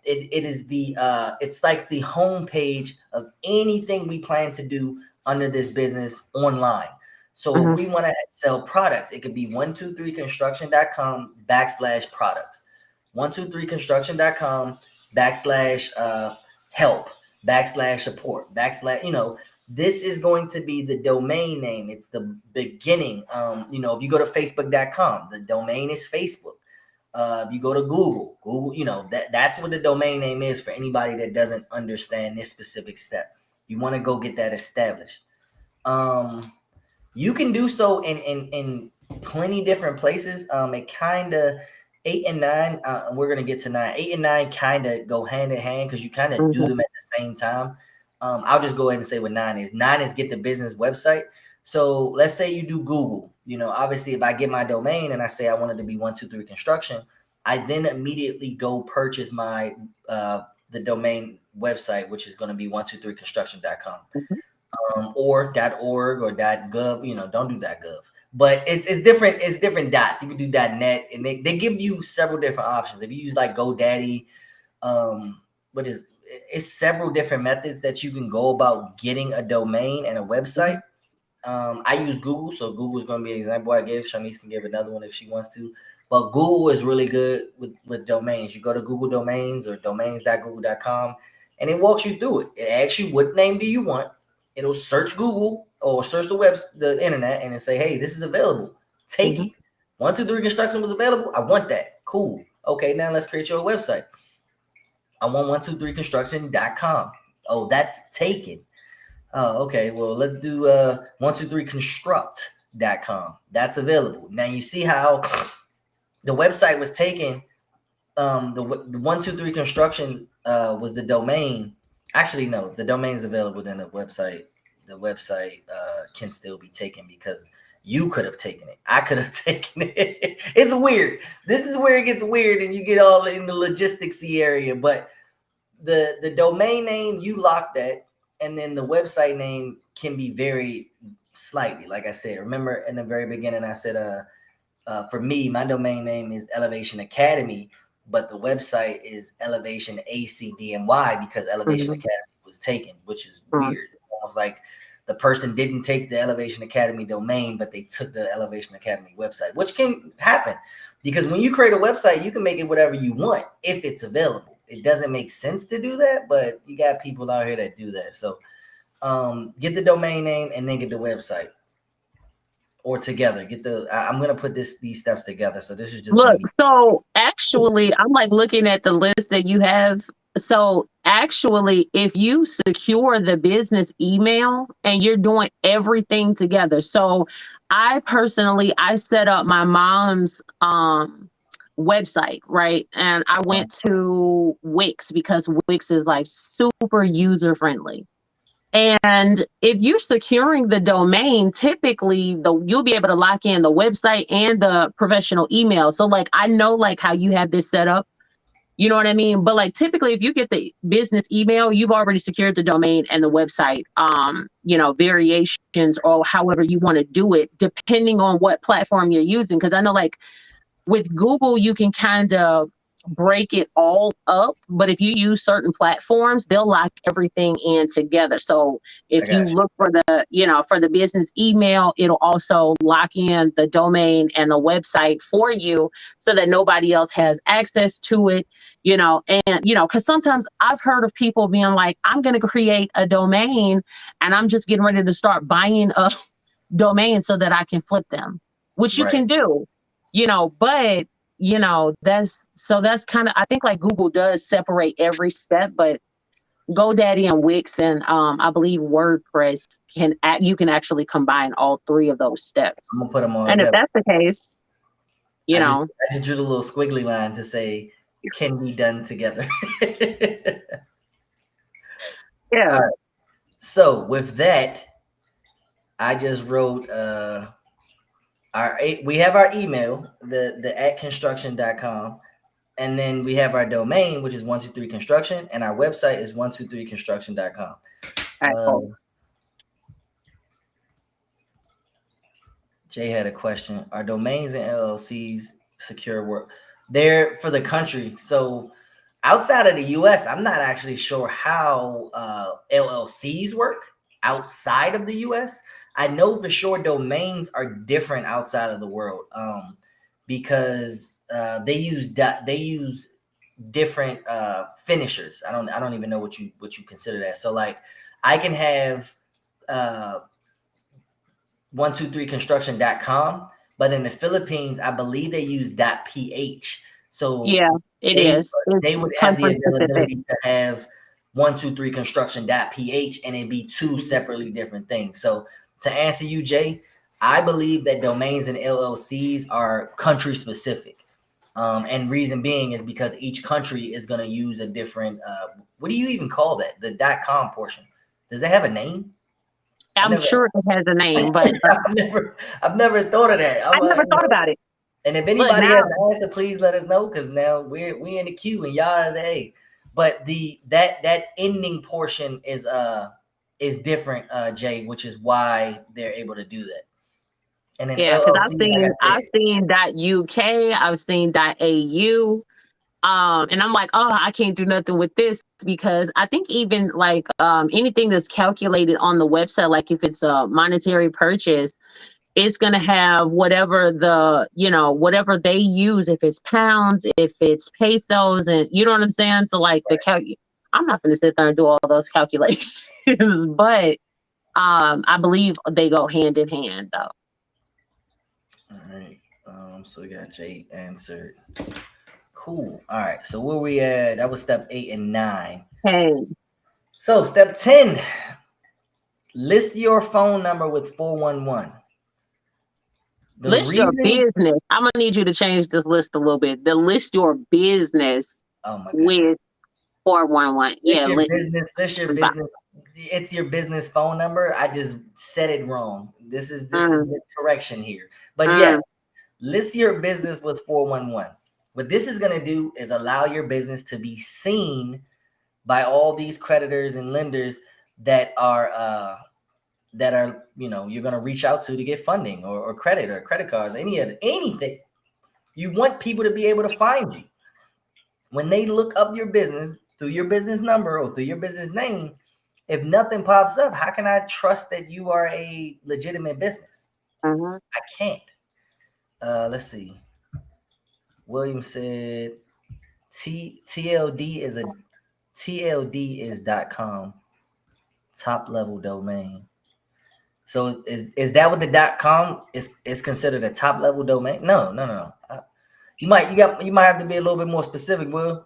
It is it's like the homepage of anything we plan to do under this business online. So if we want to sell products, it could be 123construction.com /products, 123construction.com /help /support this is going to be the domain name. It's the beginning. If you go to facebook.com, the domain is Facebook. If you go to Google, that's what the domain name is for anybody that doesn't understand this specific step. You want to go get that established. You can do so in plenty different places. It kind of 8 and 9. We're gonna get to 9. 8 and 9 kind of go hand in hand because you kind of do them at the same time. I'll just go ahead and say what 9 is. 9 is get the business website. So let's say you do Google. Obviously, if I get my domain and I say I wanted to be 123 Construction, I then immediately go purchase my the domain website, which is going to be 123construction.com. Or .org or .gov. Don't do .gov. But it's different. It's different dots. You can do .net, and they give you several different options. If you use like GoDaddy, it's several different methods that you can go about getting a domain and a website. I use Google, so Google is going to be an example I give. Shanice can give another one if she wants to. But Google is really good with domains. You go to Google Domains or domains.google.com, and it walks you through it. It asks you what name do you want. It'll search Google or search the internet and say, hey, this is available. Take it. 123 Construction was available. I want that. Cool. Okay, now let's create your website. I want 123construction.com. Oh, that's taken. Oh, okay. Well, let's do 123construct.com. That's available. Now you see how the website was taken. The 123 Construction was the domain. Actually, no, the domain is available. Then the website can still be taken because you could have taken it. I could have taken it. It's weird. This is where it gets weird, and you get all in the logisticsy area. But the domain name, you lock that, and then the website name can be very slightly. Like I said, remember in the very beginning, I said, for me, my domain name is Elevation Academy, but the website is Elevation ACDNY because Elevation Academy was taken, which is weird. It's almost like the person didn't take the Elevation Academy domain, but they took the Elevation Academy website, which can happen because when you create a website, you can make it whatever you want if it's available. It doesn't make sense to do that, but you got people out here that do that. So get the domain name and then get the website. Or together, I'm gonna put these steps together. So this is just so actually, I'm like looking at the list that you have. So actually, if you secure the business email and you're doing everything together. So I set up my mom's website, right? And I went to Wix because Wix is like super user friendly. And if you're securing the domain, typically you'll be able to lock in the website and the professional email. So like I know like how you have this set up. You know what I mean? But like typically if you get the business email, you've already secured the domain and the website, variations or however you want to do it, depending on what platform you're using. Cause I know like with Google, you can kind of break it all up. But if you use certain platforms, they'll lock everything in together. So I if you got you. look for for the business email, it'll also lock in the domain and the website for you so that nobody else has access to it. Because sometimes I've heard of people being like, I'm going to create a domain and I'm just getting ready to start buying a domain so that I can flip them, which you Right. can do, but that's kind of, I think like Google does separate every step, but GoDaddy and Wix and I believe WordPress you can actually combine all three of those steps. I'm gonna put them all And if together. that's the case, I just drew the little squiggly line to say can be done together. Yeah. All right. So with that, I just wrote we have our email, the at construction.com, and then we have our domain, which is 123construction, and our website is 123construction.com. Jay had a question. Are domains and LLCs secure work? They're for the country. So outside of the US, I'm not actually sure how LLCs work outside of the US. I know for sure domains are different outside of the world because they use different finishers. I don't even know what you consider that. So like I can have 123construction.com, but in the Philippines, I believe they use .ph. So yeah, they would have the availability to have 123construction.ph and it'd be two separately different things. So to answer you, Jay, I believe that domains and LLCs are country specific. And reason being is because each country is going to use a different, what do you even call that? The .com portion. Does that have a name? I'm sure it has a name, but I've never thought of that. I never thought about it. And if anybody has an answer, please let us know because now we're in the queue and y'all are the A. But that ending portion is different, Jay, which is why they're able to do that. And then because I've seen .uk, I've seen .au. And I'm like, oh, I can't do nothing with this because I think even like anything that's calculated on the website, like if it's a monetary purchase, it's going to have whatever whatever they use, if it's pounds, if it's pesos, and you know what I'm saying? So like I'm not going to sit there and do all those calculations, but I believe they go hand in hand though. All right. So we got Jay answered. Cool. All right. So where we at? That was step 8 and 9. Hey. So step 10. List your phone number with 411. List your business. I'm gonna need you to change this list a little bit. List your business with 411. Yeah. List your business. It's your business phone number. I just said it wrong. This is correction here. But yeah, list your business with 411. What this is going to do is allow your business to be seen by all these creditors and lenders that are you're going to reach out to get funding or credit or credit cards, anything. You want people to be able to find you. When they look up your business through your business number or through your business name, if nothing pops up, how can I trust that you are a legitimate business? I can't. Let's see. William said TLD is .com top level domain. So is that what the .com is considered a top level domain? No. You might have to be a little bit more specific, Will.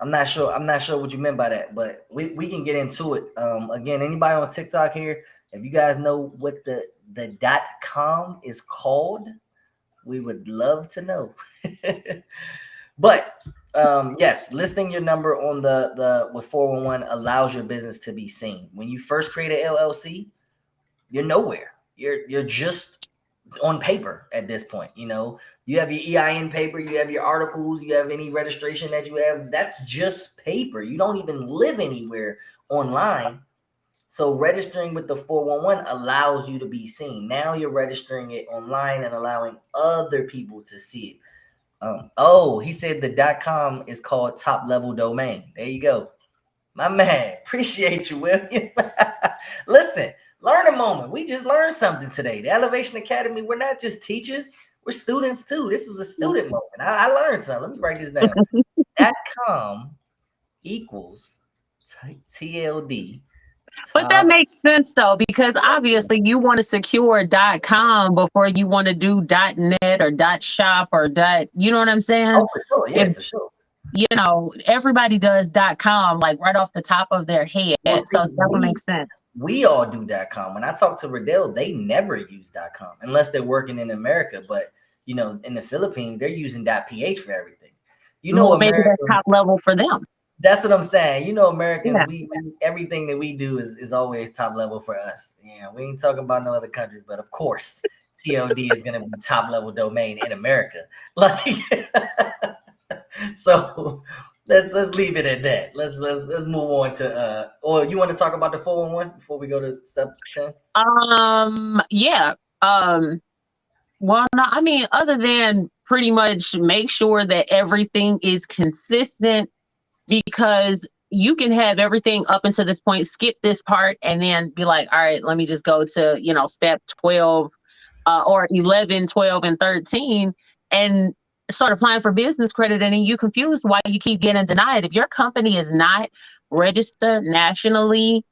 I'm not sure what you meant by that, but we can get into it. Again, anybody on TikTok here, if you guys know what the .com is called, we would love to know. But Yes, listing your number on the with 411 allows your business to be seen. When you first create an LLC, you're nowhere. You're just on paper at this point. You know, you have your EIN paper, you have your articles, you have any registration that you have. That's just paper. You don't even live anywhere online. So registering with the 411 allows you to be seen. Now you're registering it online and allowing other people to see it. He said the .com is called top level domain. There you go. My man, appreciate you, William. Listen, learn a moment. We just learned something today. The Elevation Academy, we're not just teachers, we're students too. This was a student moment. I learned something. Let me write this down. .com equals TLD. But that makes sense though, because obviously you want to secure .com before you want to do .net or .shop or you know what I'm saying? Oh, for sure. Yeah, for sure. You know, everybody does .com like right off the top of their head. Well, so that would make sense. We all do .com. When I talk to Riddell, they never use .com unless they're working in America. But you know, in the Philippines, they're using .ph for everything. You know, maybe that's top level for them. That's what I'm saying. You know, Americans, we everything that we do is always top level for us. Yeah, we ain't talking about no other countries, but of course, TLD is gonna be top level domain in America. Like, so let's leave it at that. Let's move on to or you want to talk about the 411 before we go to step 10? Yeah. Well, no, I mean, other than pretty much make sure that everything is consistent, because you can have everything up until this point, skip this part, and then be like, all right, let me just go to, you know, step 12 or 11, 12, and 13 and start applying for business credit. And then you confused why you keep getting denied. If your company is not registered nationally,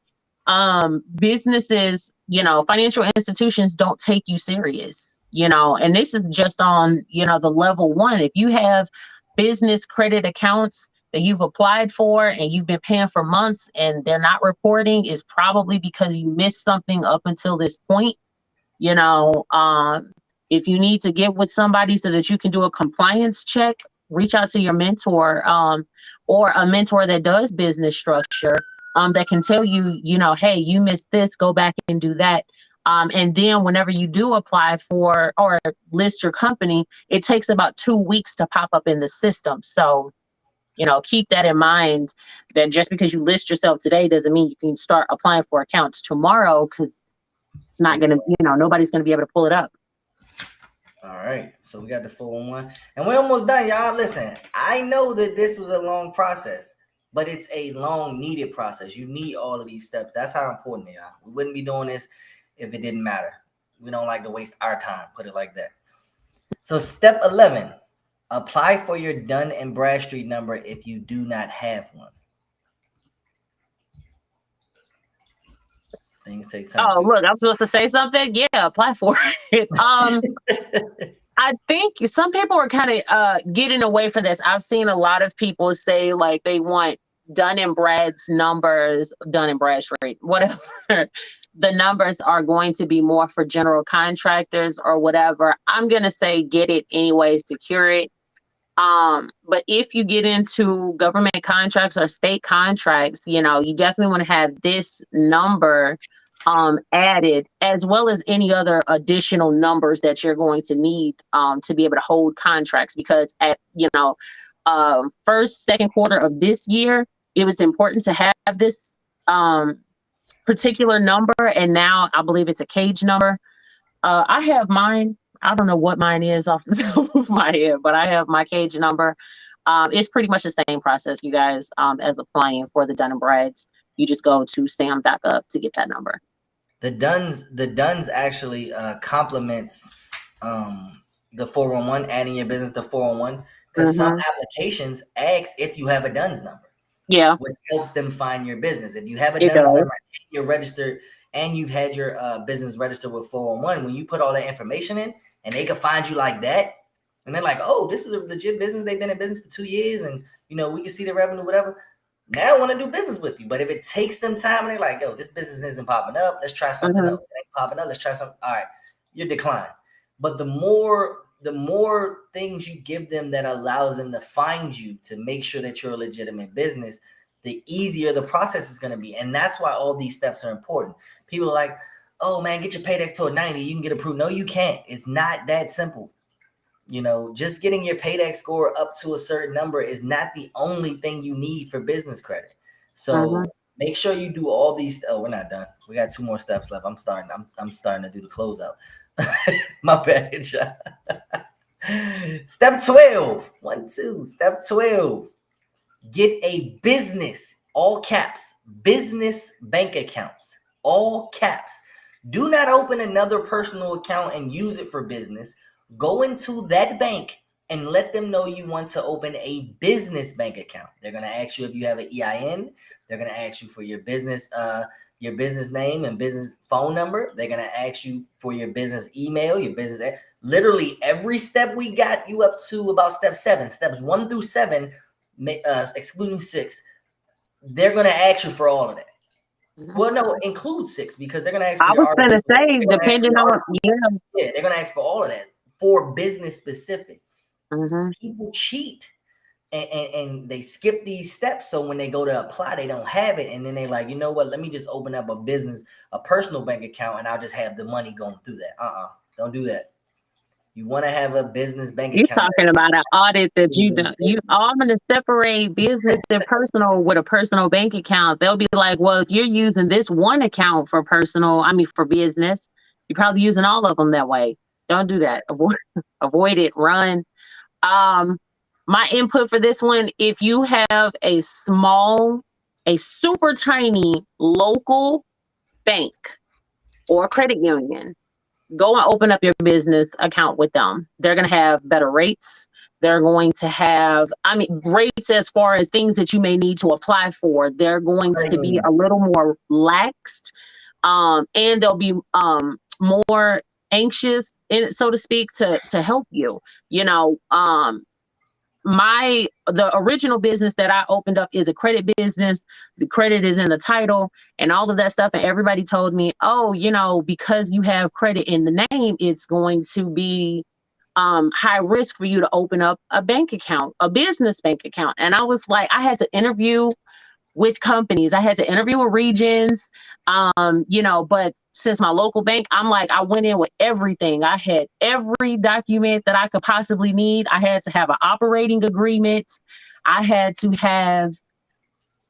businesses, you know, financial institutions don't take you serious, you know, and this is just on, you know, the level one. If you have business credit accounts that you've applied for and you've been paying for months and they're not reporting, is probably because you missed something up until this point. You know, if you need to get with somebody so that you can do a compliance check, reach out to your mentor, or a mentor that does business structure, that can tell you, you know, hey, you missed this, go back and do that. And then whenever you do apply for or list your company, it takes about 2 weeks to pop up in the system. So, you know, keep that in mind, that just because you list yourself today doesn't mean you can start applying for accounts tomorrow, because it's not going to, you know, nobody's going to be able to pull it up. All right. So we got the 411 and we're almost done, y'all. Listen, I know that this was a long process, but it's a long needed process. You need all of these steps. That's how important they are. We wouldn't be doing this if it didn't matter. We don't like to waste our time, put it like that. So step 11. Apply for your Dun & Bradstreet number if you do not have one. Things take time. Oh, look, I'm supposed to say something? Yeah, apply for it. I think some people are kind of getting away from this. I've seen a lot of people say like they want Dun & Brad's numbers, Dun & Bradstreet, whatever. The numbers are going to be more for general contractors or whatever. I'm going to say get it anyway, secure it. But if you get into government contracts or state contracts, you know, you definitely want to have this number added, as well as any other additional numbers that you're going to need to be able to hold contracts. Because at, you know, first, second quarter of this year, it was important to have this particular number. And now I believe it's a cage number. I have mine. I don't know what mine is off the top of my head, but I have my cage number. It's pretty much the same process, you guys, as applying for the Dun & Brad's. You just go to sam.gov to get that number. The Duns actually complements the 411, adding your business to 411, because some applications ask if you have a Duns number. Yeah, which helps them find your business. If you have a Duns number, you're registered, and you've had your business registered with 411, when you put all that information in, and they can find you like that, and they're like, oh, this is a legit business. They've been in business for 2 years, and you know we can see the revenue, whatever. Now I want to do business with you. But if it takes them time and they're like, yo, this business isn't popping up, let's try something else. It ain't popping up, let's try something. All right, you're declined. But the more the more things you give them that allows them to find you to make sure that you're a legitimate business, the easier the process is going to be. And that's why all these steps are important. People are like, oh man, get your Paydex to a 90, you can get approved. No, you can't. It's not that simple. You know, just getting your Paydex score up to a certain number is not the only thing you need for business credit. So make sure you do all these. Oh, we're not done. We got 2 more steps left. I'm starting to do the closeout. My bad. Step 12. 1, 2. Step 12. Get a business, all caps, business bank account, all caps. Do not open another personal account and use it for business. Go into that bank and let them know you want to open a business bank account. They're going to ask you if you have an EIN. They're going to ask you for your business name and business phone number. They're going to ask you for your business email, your business. Literally every step we got you up to about step 7, steps 1 through 7, excluding 6. They're going to ask you for all of that. Well, no, include 6 because they're going to ask for I was going to say, depending on, they're going to ask for all of that for business specific. People cheat and they skip these steps. So when they go to apply, they don't have it. And then they're like, you know what? Let me just open up a personal bank account and I'll just have the money going through that. Don't do that. You want to have a business bank account. You're talking about an audit that you do. I'm going to separate business and personal with a personal bank account. They'll be like, well, if you're using this one account for for business, you're probably using all of them that way. Don't do that. Avoid it. Run. My input for this one, if you have a super tiny local bank or credit union, go and open up your business account with them. They're going to have better rates. They're going to have, rates as far as things that you may need to apply for. They're going to be a little more laxed, and they'll be more anxious, so to speak, to help you. You know, the original business that I opened up is a credit business. The credit is in the title and all of that stuff. And everybody told me, oh, you know, because you have credit in the name, it's going to be high risk for you to open up a bank account, a business bank account. And I was like, I had to interview with companies. I had to interview with Regions, but since my local bank, I went in with everything. I had every document that I could possibly need. I had to have an operating agreement. I had to have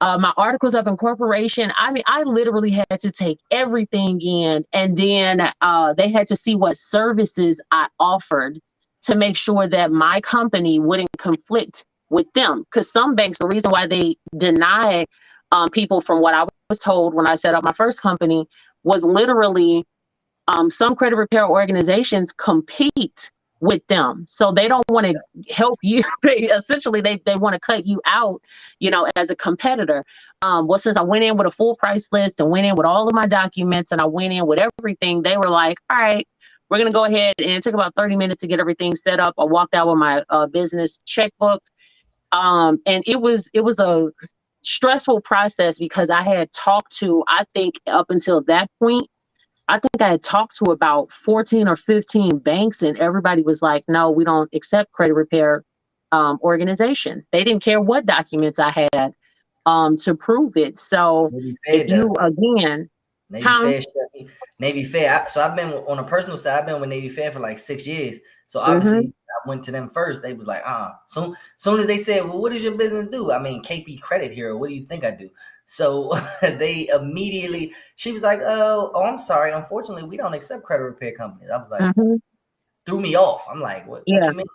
my articles of incorporation. I literally had to take everything in, and then they had to see what services I offered to make sure that my company wouldn't conflict with them. Because some banks, the reason why they deny people, from what I was told when I set up my first company, was literally some credit repair organizations compete with them. So they don't want to help you. Essentially, they want to cut you out, as a competitor. Well, since I went in with a full price list and went in with all of my documents and I went in with everything, they were like, all right, we're going to go ahead. And it took about 30 minutes to get everything set up. I walked out with my business checkbook. And it was a stressful process because I had talked to, I think up until that point, I had talked to about 14 or 15 banks, and everybody was like, no, we don't accept credit repair organizations. They didn't care what documents I had to prove it. So Navy Fair. So I've been on a personal side, I've been with Navy Fair for like 6 years. So obviously I went to them first. They was like, So soon as they said, well, what does your business do? KP Credit Hero. What do you think I do? So they immediately, she was like, oh, I'm sorry. Unfortunately, we don't accept credit repair companies. I was like, threw me off. I'm like, what you mean?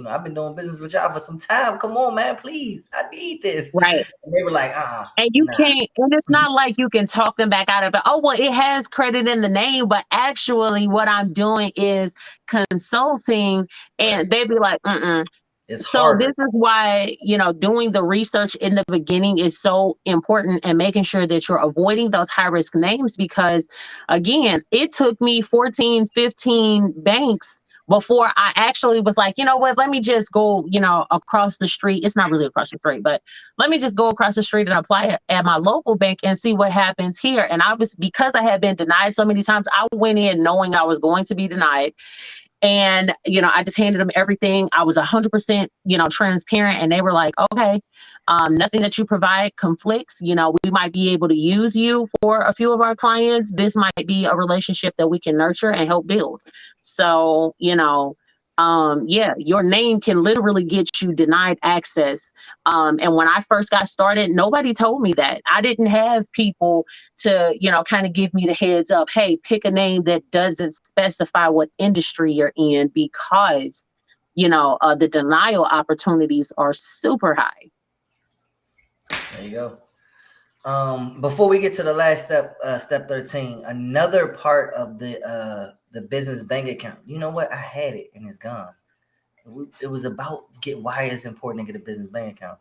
I've been doing business with y'all for some time. Come on, man, please. I need this. Right. And they were like, And you can't, and it's not like you can talk them back out of it. Oh, well, it has credit in the name, but actually what I'm doing is consulting. And they'd be like, So this is why, doing the research in the beginning is so important, and making sure that you're avoiding those high risk names, because again, it took me 14, 15 banks before I actually was like, you know what, let me just go, across the street. It's not really across the street, but let me just go across the street and apply at my local bank and see what happens here. And because I had been denied so many times, I went in knowing I was going to be denied. And, I just handed them everything. I was 100%, transparent. And they were like, okay, nothing that you provide conflicts. We might be able to use you for a few of our clients. This might be a relationship that we can nurture and help build. So, yeah, your name can literally get you denied access. And when I first got started, nobody told me that. I didn't have people to, kind of give me the heads up. Hey, pick a name that doesn't specify what industry you're in, because, the denial opportunities are super high. There you go. Before we get to the last step, step 13, another part of the business bank account. You know what? I had it and it's gone. It was about why it's important to get a business bank account.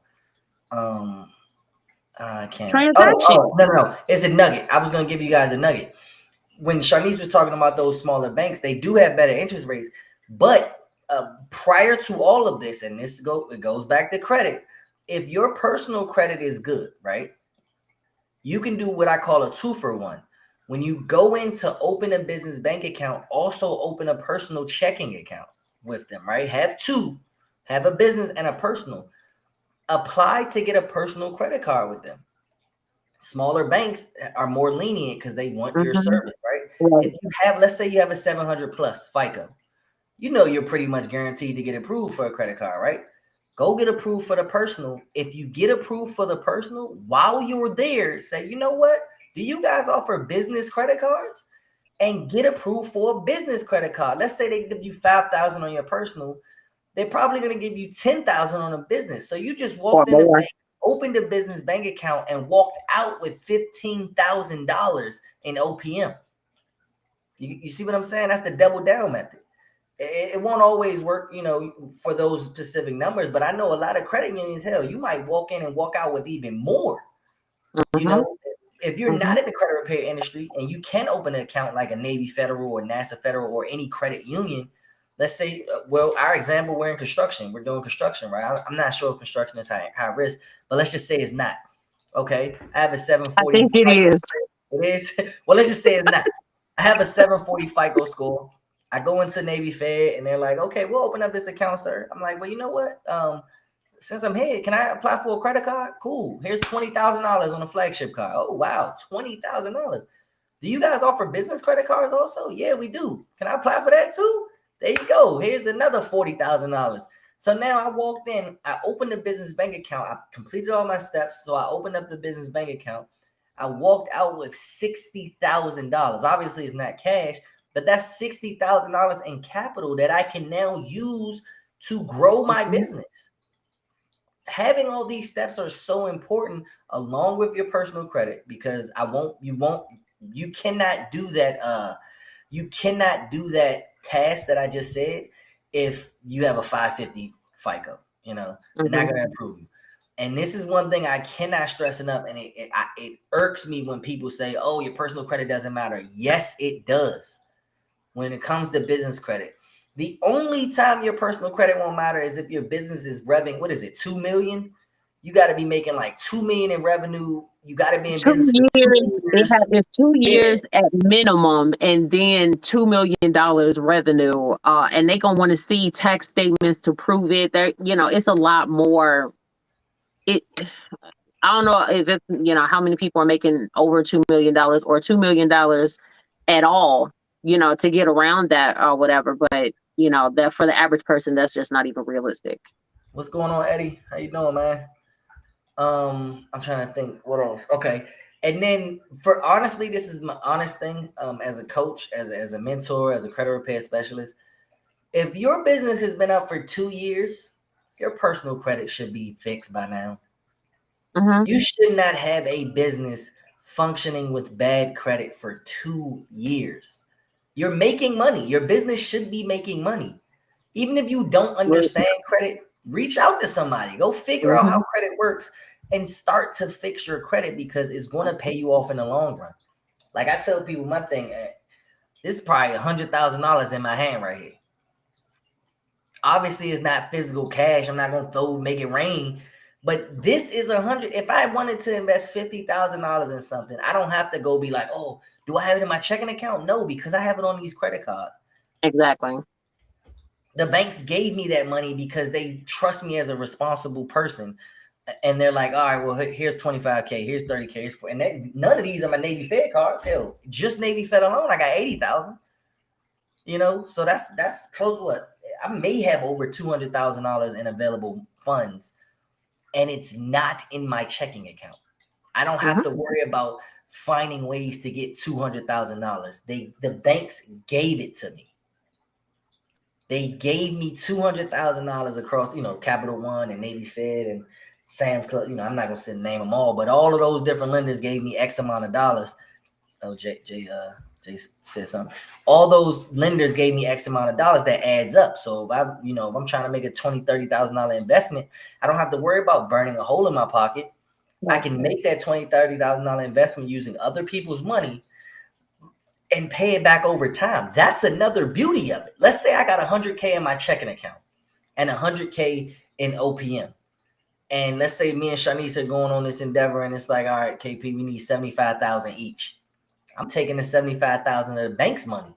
I can't. Transaction. No. It's a nugget. I was gonna give you guys a nugget. When Sharnice was talking about those smaller banks, they do have better interest rates. But prior to all of this, and it goes back to credit. If your personal credit is good, right, you can do what I call a 2-for-1. When you go in to open a business bank account, also open a personal checking account with them, right? Have two, have a business and a personal. Apply to get a personal credit card with them. Smaller banks are more lenient because they want your service, right? If you have, let's say you have a 700 plus FICO, you're pretty much guaranteed to get approved for a credit card, right? Go get approved for the personal. If you get approved for the personal, while you're there, say, you know what? Do you guys offer business credit cards? And get approved for a business credit card. Let's say they give you $5,000 on your personal. They're probably going to give you $10,000 on a business. So you just walked in the bank, opened a business bank account, and walked out with $15,000 in OPM. You see what I'm saying? That's the double down method. It won't always work, for those specific numbers, but I know a lot of credit unions, hell, you might walk in and walk out with even more. If you're not in the credit repair industry and you can open an account like a Navy Federal or NASA Federal or any credit union, let's say, our example, we're in construction. We're doing construction, right? I'm not sure if construction is high risk, but let's just say it's not. Okay. I have a 740. I think it is. It is. Well, let's just say it's not. I have a 740 FICO score. I go into Navy Fed and they're like, okay, we'll open up this account, sir. I'm like, well, you know what? Since I'm here, can I apply for a credit card? Cool. Here's $20,000 on a flagship card. Oh, wow. $20,000. Do you guys offer business credit cards also? Yeah, we do. Can I apply for that too? There you go. Here's another $40,000. So now I walked in, I opened a business bank account. I completed all my steps. So I opened up the business bank account. I walked out with $60,000. Obviously, it's not cash, but that's $60,000 in capital that I can now use to grow my business. Having all these steps are so important, along with your personal credit, because you cannot do that. You cannot do that task that I just said if you have a 550 FICO. They're not going to approve you. And this is one thing I cannot stress enough, and it irks me when people say, "Oh, your personal credit doesn't matter." Yes, it does. When it comes to business credit, the only time your personal credit won't matter is if your business is revving. What is it? 2 million. You got to be making like 2 million in revenue. You got to be in business for 2 years. They have this 2 years at minimum, and then $2 million revenue. And they're gonna want to see tax statements to prove it. It's a lot more. I don't know if it's, how many people are making over $2 million or $2 million at all, to get around that or whatever. But that for the average person, that's just not even realistic. What's going on, Eddie? How you doing, man? I'm trying to think what else. Okay. And then honestly, this is my honest thing, as a coach, as a mentor, as a credit repair specialist. If your business has been up for 2 years, your personal credit should be fixed by now. You should not have a business functioning with bad credit for 2 years. You're making money. Your business should be making money. Even if you don't understand credit, reach out to somebody. Go figure out how credit works and start to fix your credit, because it's going to pay you off in the long run. Like I tell people, my thing, this is probably $100,000 in my hand right here. Obviously, it's not physical cash. I'm not going to make it rain. But this is $100. If I wanted to invest $50,000 in something, I don't have to go be like, oh, do I have it in my checking account? No, because I have it on these credit cards. Exactly. The banks gave me that money because they trust me as a responsible person. And they're like, all right, well, here's 25K, here's 30K. Here's and none of these are my Navy Fed cards. Hell, just Navy Fed alone, I got 80,000. You know, so that's close to what I may have over $200,000 in available funds, and it's not in my checking account. I don't have to worry about finding ways to get $200,000. The banks gave it to me. They gave me $200,000 across, you know, Capital One and Navy Fed and Sam's Club. You know, I'm not gonna sit and name them all, but all of those different lenders gave me X amount of dollars. Oh, Jay said something. All those lenders gave me X amount of dollars. That adds up. So if I'm trying to make a $20,000-$30,000 investment, I don't have to worry about burning a hole in my pocket. I can make that $20,000-$30,000 investment using other people's money and pay it back over time. That's another beauty of it. Let's say I got 100K in my checking account and 100K in OPM. And let's say me and Shanice are going on this endeavor and it's like, all right, KP, we need 75,000 each. I'm taking the 75,000 of the bank's money,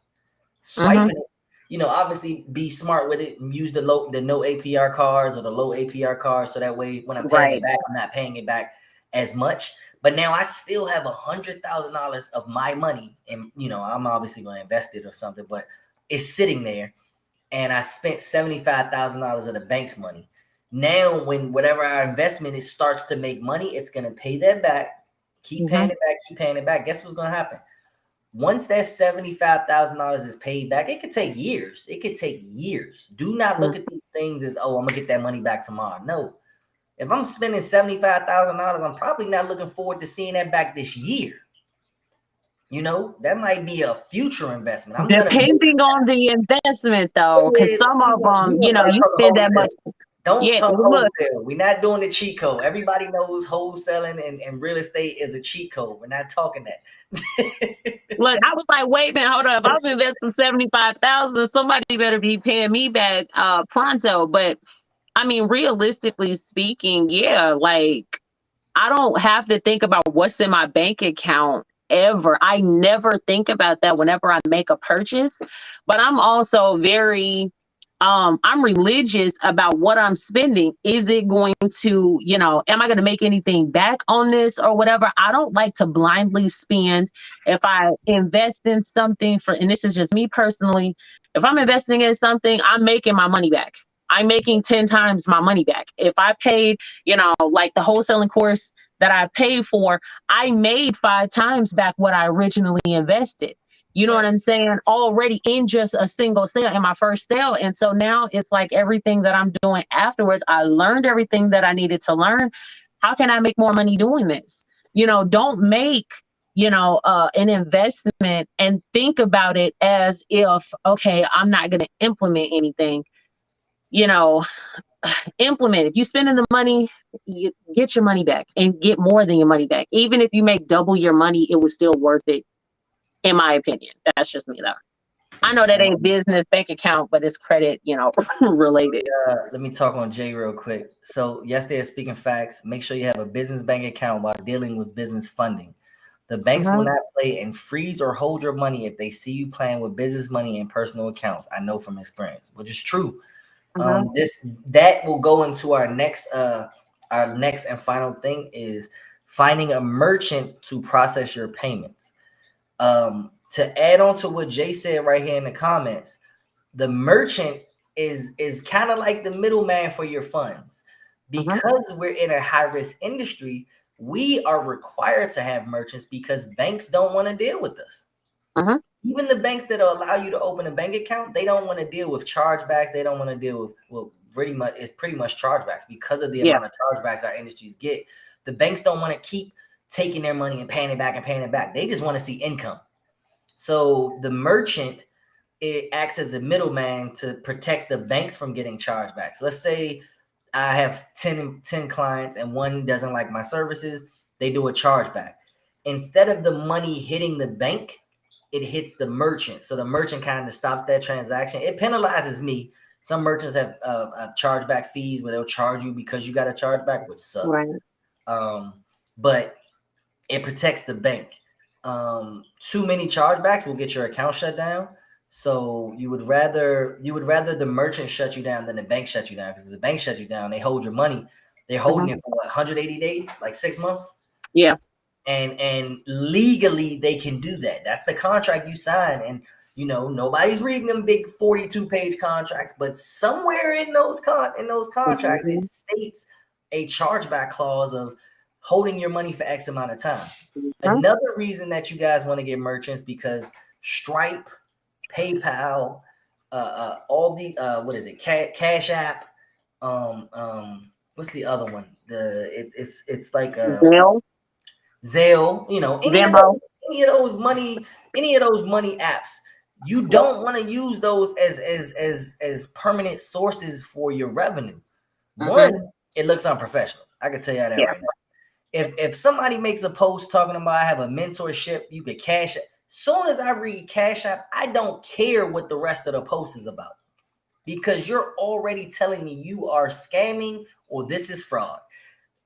swiping it. You know, obviously be smart with it and use the no APR cards or the low APR cards. So that way when I'm paying it back, I'm not paying it back as much. But now I still have $100,000 of my money, and you know, I'm obviously going to invest it or something, but it's sitting there, and I spent $75,000 of the bank's money. Now, when whatever our investment is starts to make money, it's going to pay that back, keep paying it back, keep paying it back. Guess what's going to happen? Once that $75,000 is paid back, it could take years. It could take years. Do not look at these things as, oh, I'm going to get that money back tomorrow. No. If I'm spending $75,000, I'm probably not looking forward to seeing that back this year. You know, that might be a future investment. Depending on the investment, though, because some of them, you know, you spend that much. Don't talk wholesale. We're not doing the cheat code. Everybody knows wholesaling and real estate is a cheat code. We're not talking that. Look, I was like, wait a minute, hold up. I'm investing 75,000. Somebody better be paying me back pronto. But I mean, realistically speaking, yeah, like I don't have to think about what's in my bank account ever. I never think about that whenever I make a purchase. But I'm also very I'm religious about what I'm spending. Is it going to, you know, am I going to make anything back on this or whatever? I don't like to blindly spend. If I invest in something and this is just me personally, if I'm investing in something, I'm making my money back. I'm making 10 times my money back. If I paid, you know, like the wholesaling course that I paid for, I made 5 times back what I originally invested. You know what I'm saying? Already in just a single sale, in my first sale. And so now it's like everything that I'm doing afterwards, I learned everything that I needed to learn. How can I make more money doing this? You know, don't make, you know, an investment and think about it as if, okay, I'm not going to implement anything. You know, implement. If you spending the money, you get your money back and get more than your money back. Even if you make double your money, it was still worth it. In my opinion, that's just me though. I know that ain't business bank account, but it's credit, you know, related. Let me talk on Jay real quick. So yes, they're speaking facts. Make sure you have a business bank account while dealing with business funding. The banks will not play and freeze or hold your money if they see you playing with business money and personal accounts. I know from experience, which is true. That will go into our next and final thing is finding a merchant to process your payments. To add on to what Jay said right here in the comments, the merchant is kind of like the middleman for your funds. Because we're in a high-risk industry, we are required to have merchants because banks don't want to deal with us. Even the banks that allow you to open a bank account, they don't want to deal with chargebacks. They don't want to deal with, well, pretty much chargebacks because of the amount of chargebacks our industries get. The banks don't want to keep taking their money and paying it back. They just want to see income. So the merchant, it acts as a middleman to protect the banks from getting chargebacks. Let's say I have 10 clients and one doesn't like my services. They do a chargeback. Instead of the money hitting the bank, it hits the merchant. So the merchant kind of stops that transaction. It penalizes me. Some merchants have chargeback fees where they'll charge you because you got a chargeback, which sucks. But it protects the bank. Too many chargebacks will get your account shut down. So you would rather the merchant shut you down than the bank shut you down, because the bank shut you down, they hold your money. They're holding it for what, 180 days, like 6 months. Yeah. And legally they can do that. That's the contract you sign. And nobody's reading them big 42-page contracts, but somewhere in those contracts it states a chargeback clause of holding your money for X amount of time. Another reason that you guys want to get merchants, because Stripe, PayPal, all the what is it, Cash App, what's the other one? It's like Zelle, any of those money apps. You don't want to use those as permanent sources for your revenue. One, it looks unprofessional. I can tell you that right now. If somebody makes a post talking about I have a mentorship, you could cash it. Soon as I read Cash App, I don't care what the rest of the post is about, because you're already telling me you are scamming or this is fraud.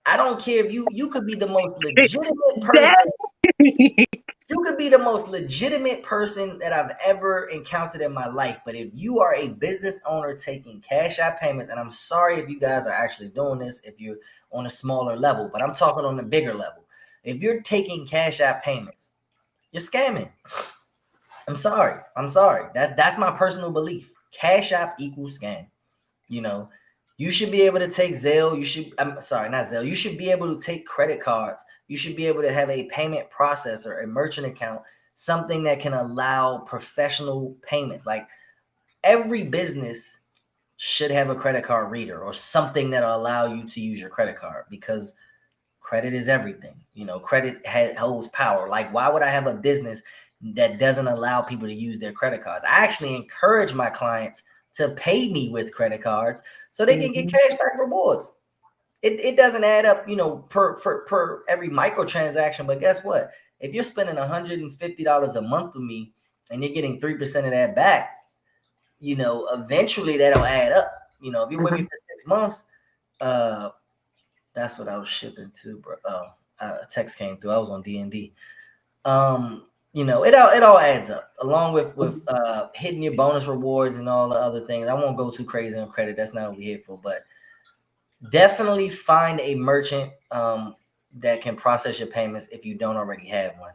I don't care if you could be the most legitimate person. You could be the most legitimate person that I've ever encountered in my life. But if you are a business owner taking Cash App payments, and I'm sorry if you guys are actually doing this, if you're on a smaller level, but I'm talking on the bigger level. If you're taking Cash App payments, you're scamming. I'm sorry. That's my personal belief. Cash App equals scam. You should be able to take Zelle. You should be able to take credit cards. You should be able to have a payment processor, a merchant account, something that can allow professional payments. Like, every business should have a credit card reader or something that'll allow you to use your credit card, because credit is everything. Credit holds power. Like, why would I have a business that doesn't allow people to use their credit cards? I actually encourage my clients to pay me with credit cards so they can get cashback rewards. It doesn't add up, per every microtransaction. But guess what? If you're spending $150 a month with me and you're getting 3% of that back, eventually that'll add up. If you're with me for 6 months, that's what I was shipping to, bro. A text came through. I was on D&D. It all adds up, along with hitting your bonus rewards and all the other things. I won't go too crazy on credit. That's not what we're here for. But definitely find a merchant that can process your payments if you don't already have one.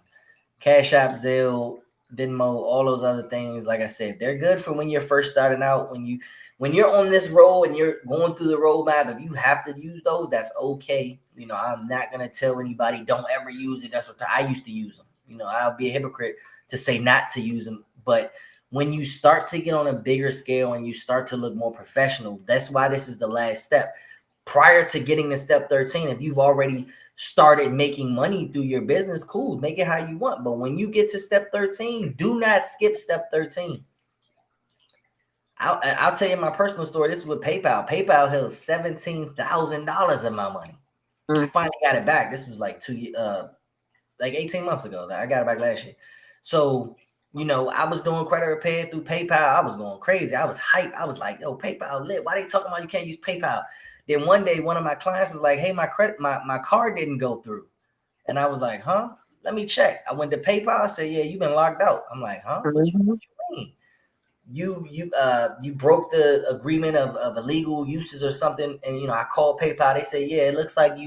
Cash App, Zelle, Venmo, all those other things, like I said, they're good for when you're first starting out. When you're on this road and you're going through the roadmap, if you have to use those, that's okay. I'm not going to tell anybody don't ever use it. That's what I used to use them. I'll be a hypocrite to say not to use them. But when you start to get on a bigger scale and you start to look more professional, that's why this is the last step. Prior to getting to step 13, if you've already started making money through your business, cool, make it how you want. But when you get to step 13, do not skip step 13. I'll tell you my personal story. This is with PayPal. PayPal held $17,000 of my money. I finally got it back. This was like 18 months ago. I got it back last year. So, I was doing credit repair through PayPal. I was going crazy. I was hyped. I was like, yo, PayPal lit. Why they talking about you can't use PayPal? Then one day, one of my clients was like, hey, my card didn't go through. And I was like, huh? Let me check. I went to PayPal. I said, yeah, you've been locked out. I'm like, huh? What you mean? You broke the agreement of illegal uses or something. And, I called PayPal. They say, yeah, it looks like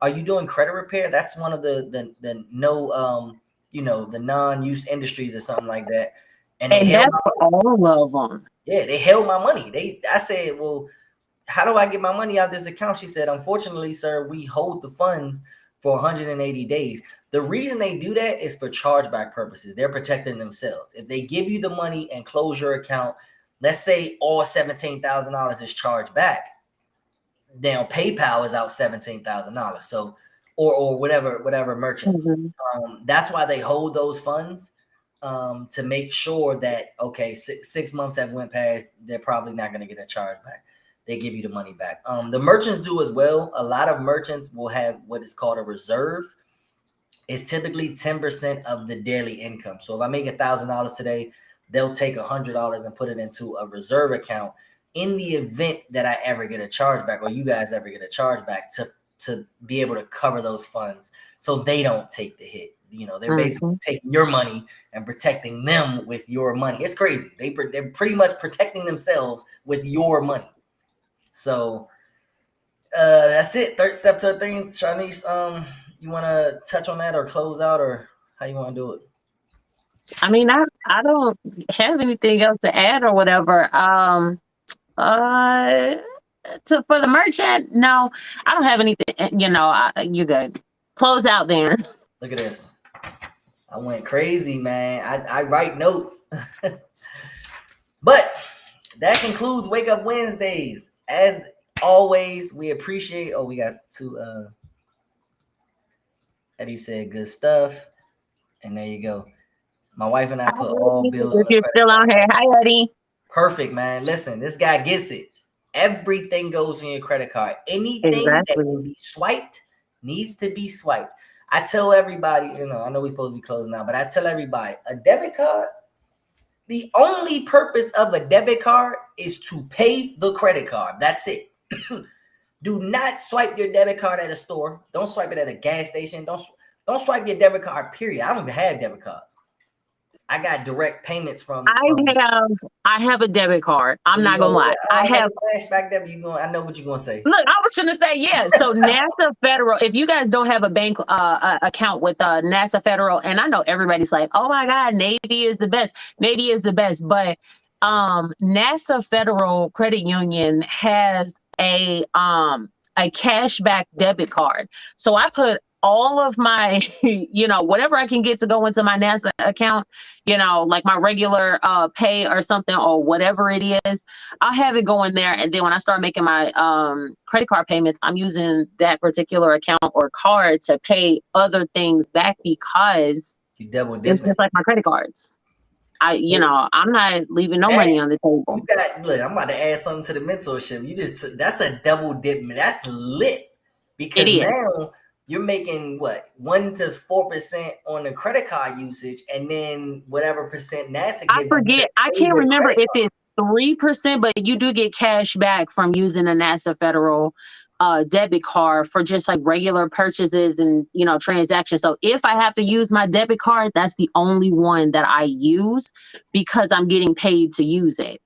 are you doing credit repair? That's one of the no, the non-use industries or something like that. And that's all of them. Yeah, they held my money. I said, well, how do I get my money out of this account? She said, unfortunately, sir, we hold the funds for 180 days. The reason they do that is for chargeback purposes. They're protecting themselves. If they give you the money and close your account, let's say all $17,000 is charged back. Now PayPal is out $17,000. So, or whatever merchant. That's why they hold those funds, to make sure that, okay, six months have went past, they're probably not going to get a charge back. They give you the money back. The merchants do as well. A lot of merchants will have what is called a reserve. It's typically 10% of the daily income. So if I make $1,000 today, they'll take $100 and put it into a reserve account in the event that I ever get a chargeback, or you guys ever get a chargeback, to be able to cover those funds so they don't take the hit. they're basically taking your money and protecting them with your money. It's crazy. They're pretty much protecting themselves with your money. So that's it. Third step to things. Shanice, you want to touch on that or close out, or how you want to do it? I mean, I don't have anything else to add or whatever. For the merchant, no, I don't have anything. You're good. Close out there. Look at this. I went crazy, man. I write notes. But that concludes Wake Up Wednesdays. As always, we appreciate. Oh, we got two. Eddie said good stuff, and there you go. My wife and I put all bills. If you're still on here, hi Eddie. Perfect, man. Listen, this guy gets it. Everything goes in your credit card. Anything that can be swiped needs to be swiped. I tell everybody, I know we're supposed to be closing now, but I tell everybody, a debit card, the only purpose of a debit card is to pay the credit card. That's it. Do not swipe your debit card at a store. Don't swipe it at a gas station. Don't swipe your debit card, period. I don't even have debit cards. I got direct payments from. I have a debit card. I'm not gonna lie. I have flashback debit. I know what you're gonna say. Look, I was gonna say yeah. So NASA Federal. If you guys don't have a bank account with NASA Federal, and I know everybody's like, oh my God, Navy is the best. Navy is the best, but NASA Federal Credit Union has a cashback debit card. So I put all of my, whatever I can get to go into my NASA account, like my regular pay or something or whatever it is, I'll have it go in there. And then when I start making my credit card payments, I'm using that particular account or card to pay other things back because it's just like my credit cards. I'm not leaving no money on the table. Look, I'm about to add something to the mentorship. That's a double dip. That's lit because now you're making what 1 to 4% on the credit card usage, and then whatever percent NASA gives. I forget. I can't remember if it's 3%, but you do get cash back from using a NASA Federal debit card for just like regular purchases and transactions. So if I have to use my debit card, that's the only one that I use because I'm getting paid to use it.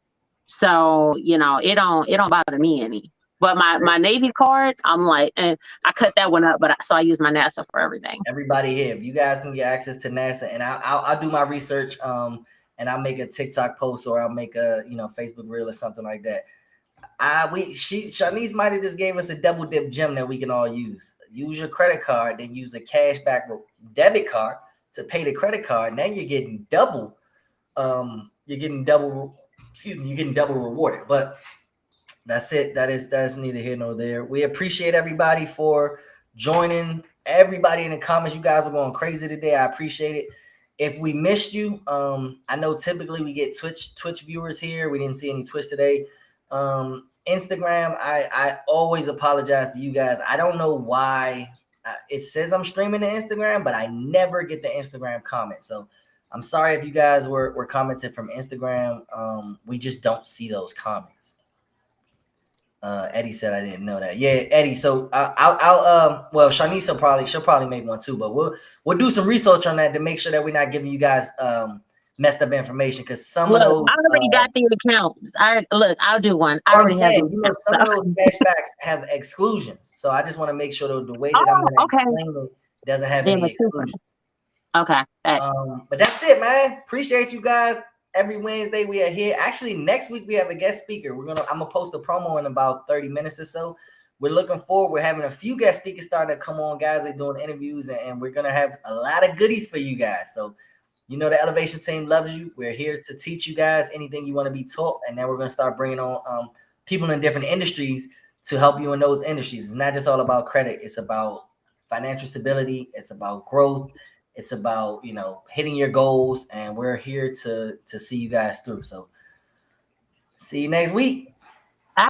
So it don't bother me any. But my Navy card, I'm like, and I cut that one up, so I use my NASA for everything. Everybody here, if you guys can get access to NASA, and I'll do my research, and I'll make a TikTok post or I'll make a Facebook reel or something like that. Shanice might have just gave us a double dip gem that we can all use. Use your credit card, then use a cashback debit card to pay the credit card. Now you're getting double. You're getting double rewarded. But that's it. That's neither here nor there. We appreciate everybody for joining. Everybody in the comments, you guys were going crazy today. I appreciate it. If we missed you, I know typically we get Twitch viewers here. We didn't see any Twitch today. Instagram, I always apologize to you guys. I don't know why it says I'm streaming to Instagram, but I never get the Instagram comment. So I'm sorry if you guys were commenting from Instagram. We just don't see those comments. Eddie said I didn't know that. Yeah, Eddie. So well, Shanice she'll probably make one too, but we'll do some research on that to make sure that we're not giving you guys messed up information because some of those. I already got the accounts. I'll do one. I already have. Some of those cashbacks have exclusions, so I just want to make sure the way that I'm going to explain it doesn't have any exclusions. Okay. But that's it, man. Appreciate you guys. Every Wednesday we are here. Actually, next week we have a guest speaker. I'm gonna post a promo in about 30 minutes or so. We're looking forward. We're having a few guest speakers starting to come on, guys. They're doing interviews, and we're gonna have a lot of goodies for you guys. So the Elevation team loves you. We're here to teach you guys anything you want to be taught, and then we're gonna start bringing on people in different industries to help you in those industries. It's not just all about credit. It's about financial stability. It's about growth. It's about, hitting your goals, and we're here to see you guys through. So see you next week.